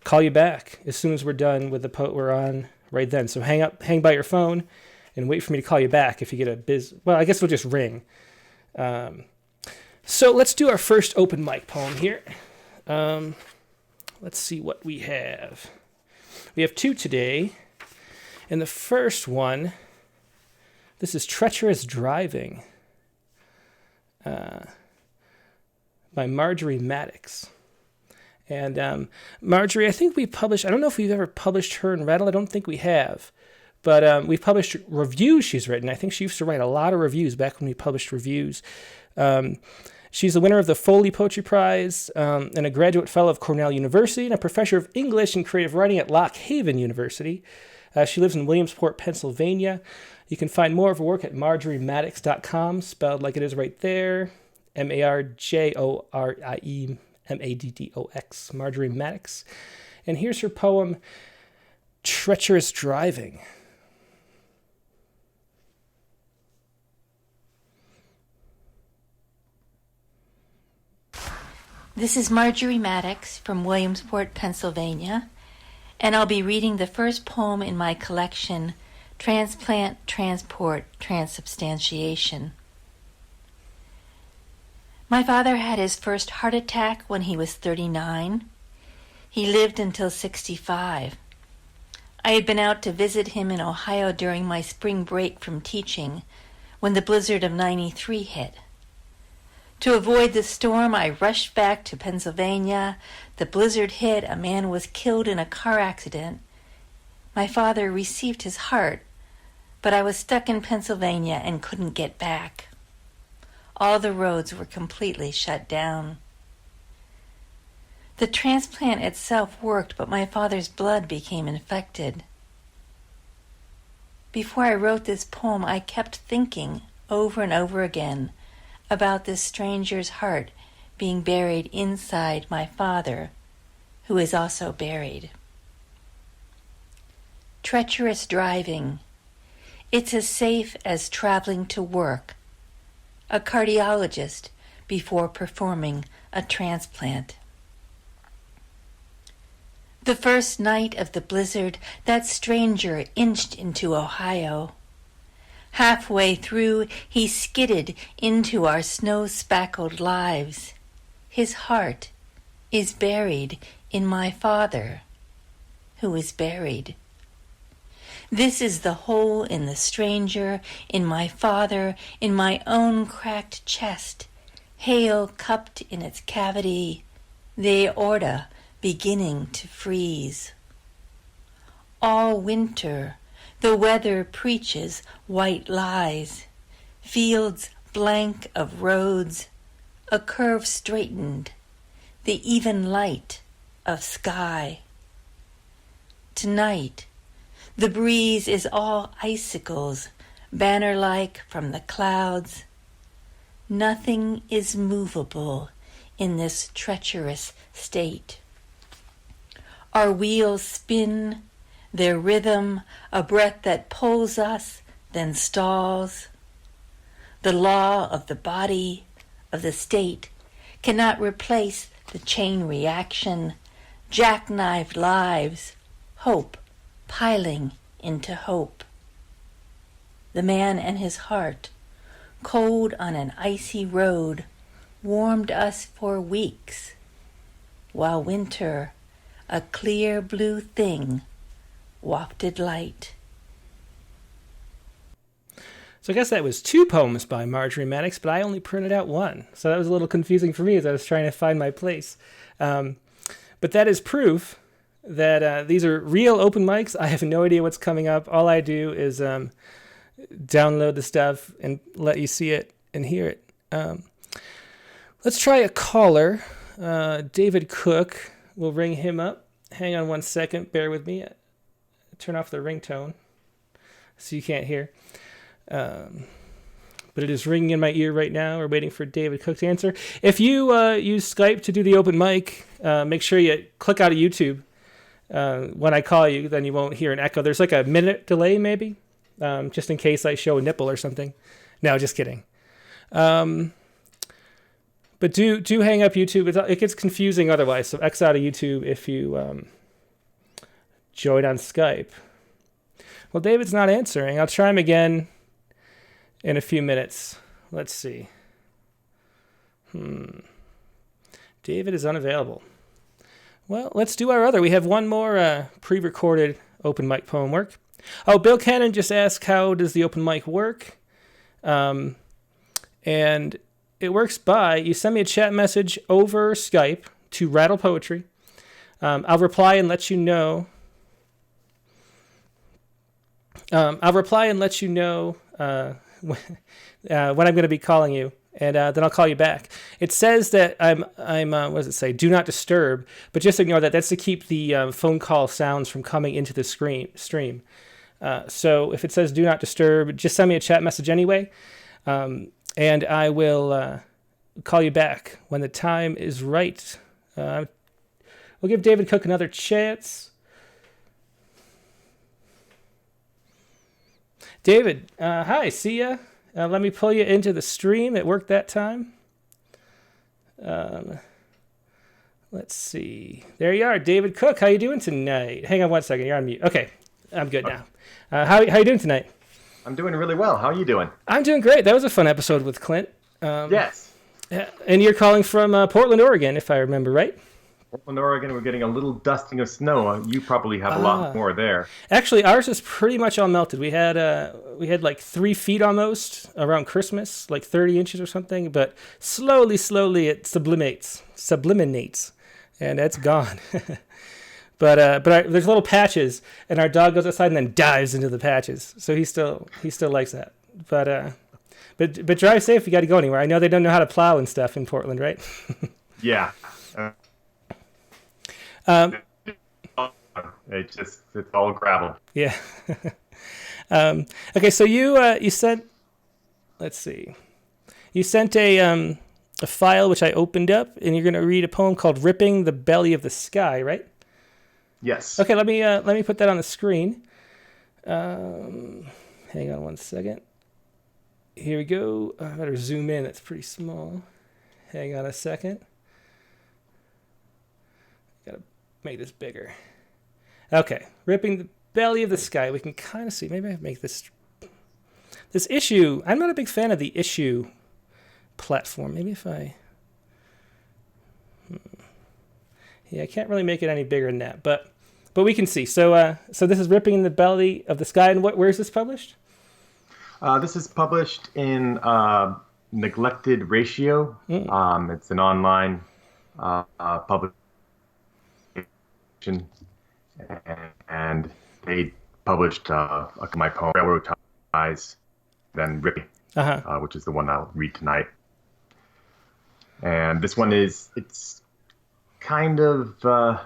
call you back as soon as we're done with the poet we're on right then. So hang by your phone and wait for me to call you back if you get a well, I guess we'll just ring. So let's do our first open mic poem here. Let's see what we have. We have 2 today. And the first one, this is Treacherous Driving by Marjorie Maddox. And Marjorie, I think we published, I don't know if we've ever published her in Rattle. I don't think we have. But we've published reviews she's written. I think she used to write a lot of reviews back when we published reviews. She's the winner of the Foley Poetry Prize and a graduate fellow of Cornell University and a professor of English and creative writing at Lock Haven University. She lives in Williamsport, Pennsylvania. You can find more of her work at marjoriemaddox.com, spelled like it is right there, MarjorieMaddox, Marjorie Maddox. And here's her poem, Treacherous Driving. This is Marjorie Maddox from Williamsport, Pennsylvania, and I'll be reading the first poem in my collection, Transplant, Transport, Transubstantiation. My father had his first heart attack when he was 39. He lived until 65. I had been out to visit him in Ohio during my spring break from teaching when the blizzard of '93 hit. To avoid the storm, I rushed back to Pennsylvania. The blizzard hit. A man was killed in a car accident. My father received his heart, but I was stuck in Pennsylvania and couldn't get back. All the roads were completely shut down. The transplant itself worked, but my father's blood became infected. Before I wrote this poem, I kept thinking over and over again about this stranger's heart being buried inside my father, who is also buried. Treacherous driving. It's as safe as traveling to work. A cardiologist before performing a transplant. The first night of the blizzard, that stranger inched into Ohio. Halfway through, he skidded into our snow-spackled lives. His heart is buried in my father, who is buried. This is the hole in the stranger, in my father, in my own cracked chest, hail cupped in its cavity, the aorta beginning to freeze. All winter, the weather preaches white lies, fields blank of roads, a curve straightened, the even light of sky. Tonight, the breeze is all icicles, banner-like from the clouds. Nothing is movable in this treacherous state. Our wheels spin, their rhythm, a breath that pulls us, then stalls. The law of the body, of the state, cannot replace the chain reaction, jackknifed lives, hope piling into hope. The man and his heart, cold on an icy road, warmed us for weeks, while winter, a clear blue thing, wafted light. So I guess that was 2 poems by Marjorie Maddox, but I only printed out 1. So that was a little confusing for me as I was trying to find my place. But that is proof that these are real open mics. I have no idea what's coming up. All I do is download the stuff and let you see it and hear it. Let's try a caller. David Cook. We'll ring him up. Hang on 1 second. Bear with me. Turn off the ringtone so you can't hear. But it is ringing in my ear right now. We're waiting for David Cook to answer. If you use Skype to do the open mic, make sure you click out of YouTube. When I call you, then you won't hear an echo. There's like a minute delay maybe, just in case I show a nipple or something. No, just kidding. But do hang up YouTube. It gets confusing otherwise, so X out of YouTube if you join on Skype. Well, David's not answering. I'll try him again in a few minutes. Let's see. David is unavailable. Well, let's do our other. We have one more pre-recorded open mic poem work. Oh, Bill Cannon just asked, how does the open mic work? And it works by, you send me a chat message over Skype to Rattle Poetry. I'll reply and let you know. When I'm going to be calling you, and then I'll call you back. It says that I'm what does it say? Do not disturb, but just ignore that. That's to keep the phone call sounds from coming into the stream. So if it says do not disturb, just send me a chat message anyway, and I will call you back when the time is right. We'll give David Cook another chance. David, hi, see ya. Let me pull you into the stream. It worked that time. Let's see. There you are, David Cook. How you doing tonight? Hang on 1 second. You're on mute. Okay, I'm good now. How you doing tonight? I'm doing really well. How are you doing? I'm doing great. That was a fun episode with Clint. Yes. And you're calling from Portland, Oregon, if I remember right. Portland, Oregon, we're getting a little dusting of snow. You probably have a lot more there. Actually, ours is pretty much all melted. We had like 3 feet almost around Christmas, like 30 inches or something. But slowly, it subliminates, and it's gone. But there's little patches, and our dog goes outside and then dives into the patches. So he still likes that. But drive safe if you got to go anywhere. I know they don't know how to plow and stuff in Portland, right? Yeah. It's all gravel. Yeah. Okay, so you sent, let's see, you sent a file which I opened up, and you're going to read a poem called "Ripping the Belly of the Sky," right? Yes. Okay, let me put that on the screen. Hang on one second. Here we go. I better zoom in. It's pretty small. Hang on a second. Gotta make this bigger. Okay, ripping the belly of the sky. We can kind of see. Maybe I make this issue. I'm not a big fan of the issue platform. Maybe if I. Yeah, I can't really make it any bigger than that, but we can see. So this is ripping the belly of the sky, and where is this published? This is published in Neglected Ratio. It's an online publication, and they published my poem "Railroad Ties," then "Ripping," which is the one I'll read tonight. And this one it's kind of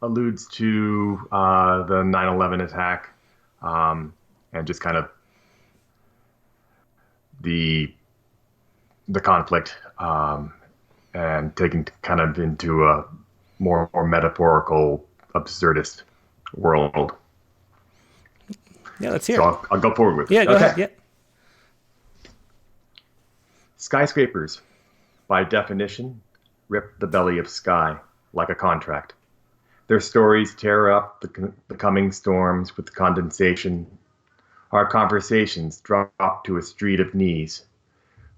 alludes to the 9/11 attack, and just kind of the conflict, and taking kind of into a more metaphorical, absurdist world. Yeah, let's hear. So I'll go forward with it. Yeah, go ahead. Yeah. Skyscrapers, by definition, rip the belly of sky like a contract. Their stories tear up the coming storms with condensation. Our conversations drop to a street of knees,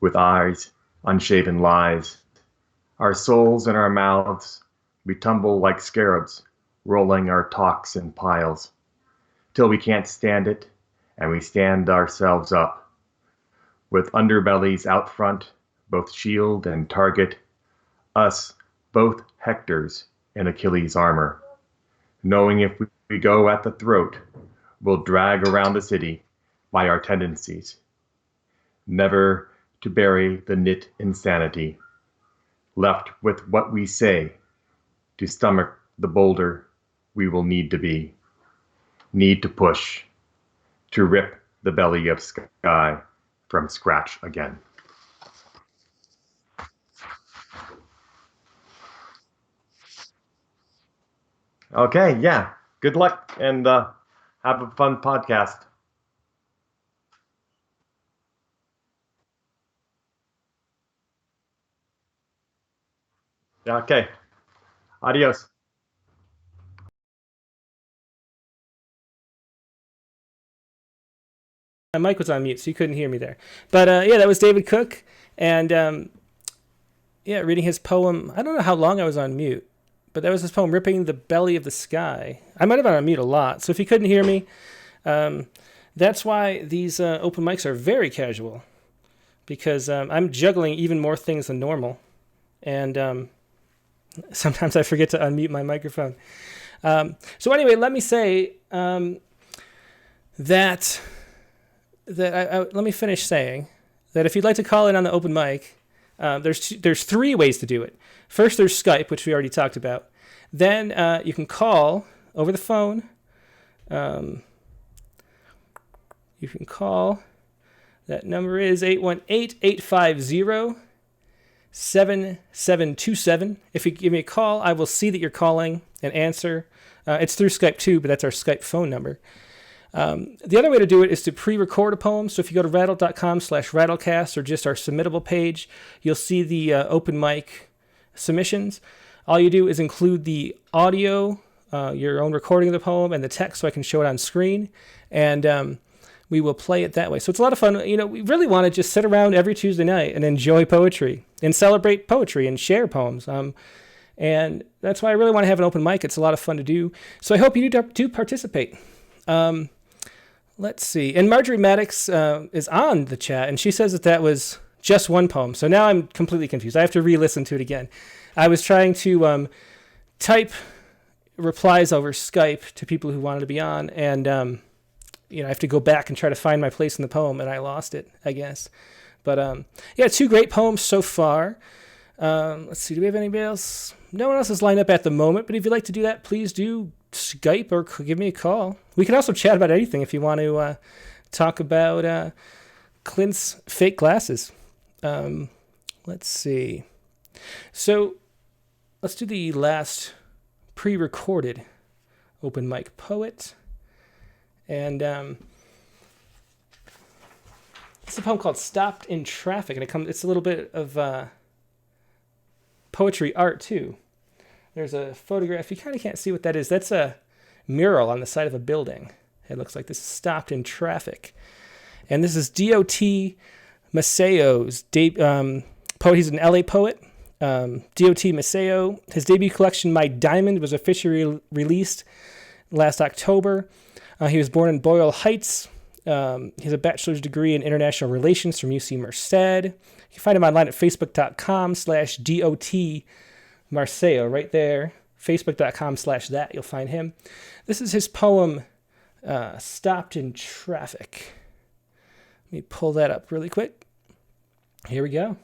with eyes, unshaven lies. Our souls in our mouths, we tumble like scarabs, rolling our talks in piles, till we can't stand it, and we stand ourselves up, with underbellies out front, both shield and target, us both Hectors in Achilles' armor, knowing if we go at the throat, we'll drag around the city by our tendencies, never to bury the knit insanity, left with what we say to stomach the boulder we will need to be, need to push, to rip the belly of sky from scratch again. Okay, yeah. Good luck, and have a fun podcast. Okay. Adios. My mic was on mute, so you couldn't hear me there. But yeah, that was David Cook, and reading his poem. I don't know how long I was on mute, but that was his poem, "Ripping the Belly of the Sky." I might have been on mute a lot, so if you couldn't hear me, that's why these open mics are very casual, because I'm juggling even more things than normal, and sometimes I forget to unmute my microphone. So anyway, let me say that let me finish saying that if you'd like to call in on the open mic, there's 3 ways to do it. First, there's Skype, which we already talked about. Then you can call over the phone. You can call. That number is 818-850-7727. If you give me a call, I will see that you're calling and answer. It's through Skype too, but that's our Skype phone number. The other way to do it is to pre-record a poem. So if you go to rattle.com/rattlecast or just our submittable page, you'll see the open mic submissions. All you do is include the audio, your own recording of the poem, and the text so I can show it on screen. And we will play it that way. So it's a lot of fun. You know, we really want to just sit around every Tuesday night and enjoy poetry and celebrate poetry and share poems. And that's why I really want to have an open mic. It's a lot of fun to do. So I hope you do participate. Let's see. And Marjorie Maddox is on the chat, and she says that was just one poem. So now I'm completely confused. I have to re-listen to it again. I was trying to type replies over Skype to people who wanted to be on, and I have to go back and try to find my place in the poem, and I lost it, I guess. But yeah, 2 great poems so far. Let's see, do we have anybody else? No one else is lined up at the moment, but if you'd like to do that, please do Skype or give me a call. We can also chat about anything if you want to talk about Clint's fake glasses. Let's see. So let's do the last pre-recorded open mic poet. And it's a poem called Stopped in Traffic, and it's a little bit of poetry art too. There's a photograph. You kind of can't see what that is. That's a mural on the side of a building. It looks like this is Stopped in Traffic. And this is D.O.T. Marceo's poet. He's an LA poet. D.O.T. Marceo. His debut collection, My Diamond, was officially released last October. He was born in Boyle Heights. He has a bachelor's degree in international relations from UC Merced. You can find him online at facebook.com/DOT Marceo, right there. Facebook.com/that. You'll find him. This is his poem, Stopped in Traffic. Let me pull that up really quick. Here we go.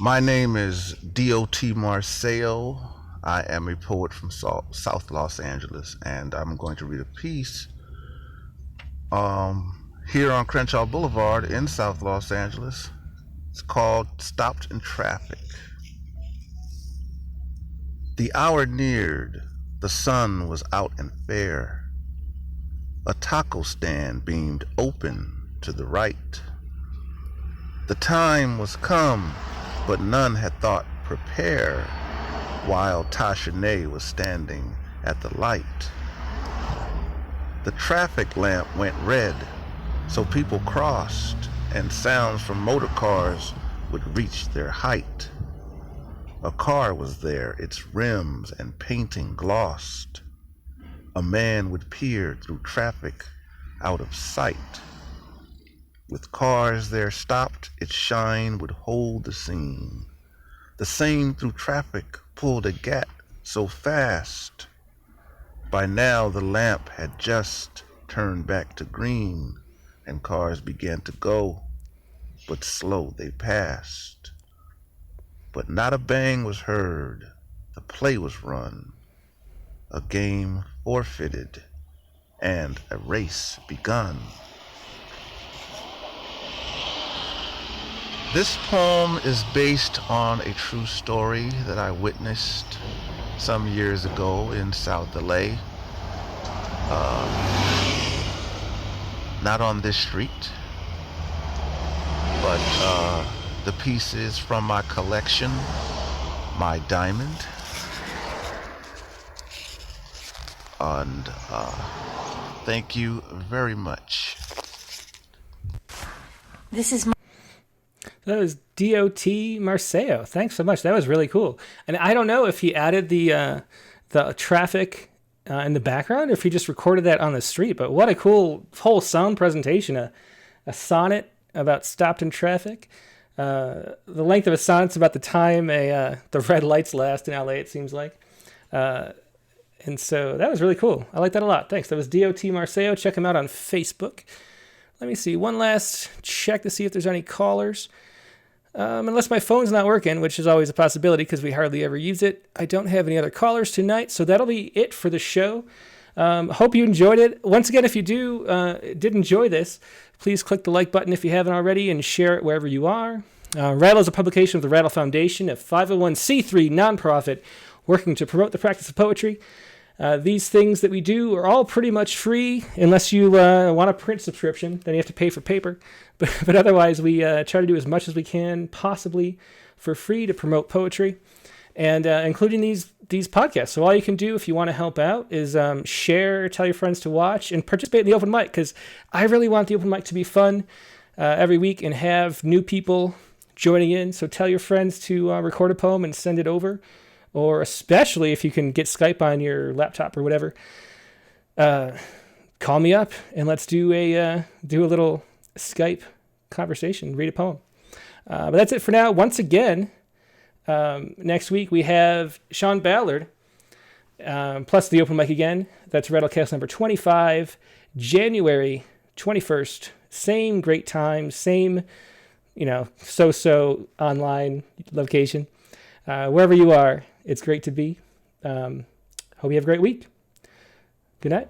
My name is D.O.T. Marceo. I am a poet from South Los Angeles, and I'm going to read a piece here on Crenshaw Boulevard in South Los Angeles. It's called Stopped in Traffic. The hour neared. The sun was out and fair. A taco stand beamed open to the right. The time was come, but none had thought prepare, while Tashanae was standing at the light. The traffic lamp went red, so people crossed, and sounds from motor cars would reach their height. A car was there, its rims and painting glossed. A man would peer through traffic out of sight. With cars there stopped, its shine would hold the scene. The same through traffic pulled a gat so fast. By now the lamp had just turned back to green, and cars began to go, but slow they passed. But not a bang was heard, the play was run, a game forfeited, and a race begun. This poem is based on a true story that I witnessed some years ago in South LA. Not on this street, but the piece is from my collection, My Diamond. And thank you very much. This is That was D.O.T. Marceo. Thanks so much. That was really cool. And I don't know if he added the traffic in the background or if he just recorded that on the street, but what a cool whole sound presentation. A sonnet about stopped in traffic. The length of a sonnet's about the time the red lights last in LA, it seems like. And so that was really cool. I like that a lot. Thanks. That was D.O.T. Marceo. Check him out on Facebook. Let me see. One last check to see if there's any callers. Unless my phone's not working, which is always a possibility because we hardly ever use it. I don't have any other callers tonight, so that'll be it for the show. Hope you enjoyed it. Once again, if you did enjoy this, please click the like button if you haven't already and share it wherever you are. Rattle is a publication of the Rattle Foundation, a 501c3 nonprofit working to promote the practice of poetry. These things that we do are all pretty much free, unless you want a print subscription. Then you have to pay for paper. But otherwise, we try to do as much as we can, possibly for free, to promote poetry, and including these podcasts. So all you can do if you want to help out is share, tell your friends to watch, and participate in the open mic, because I really want the open mic to be fun. every week and have new people joining in. So tell your friends to record a poem and send it over. Or especially if you can get Skype on your laptop or whatever, call me up and let's do a little Skype conversation, read a poem. But that's it for now. Once again, next week we have Sean Ballard, plus the open mic again. That's Rattlecast number 25, January 21st. Same great time, same, so-so online location. Wherever you are, it's great to be. Hope you have a great week. Good night.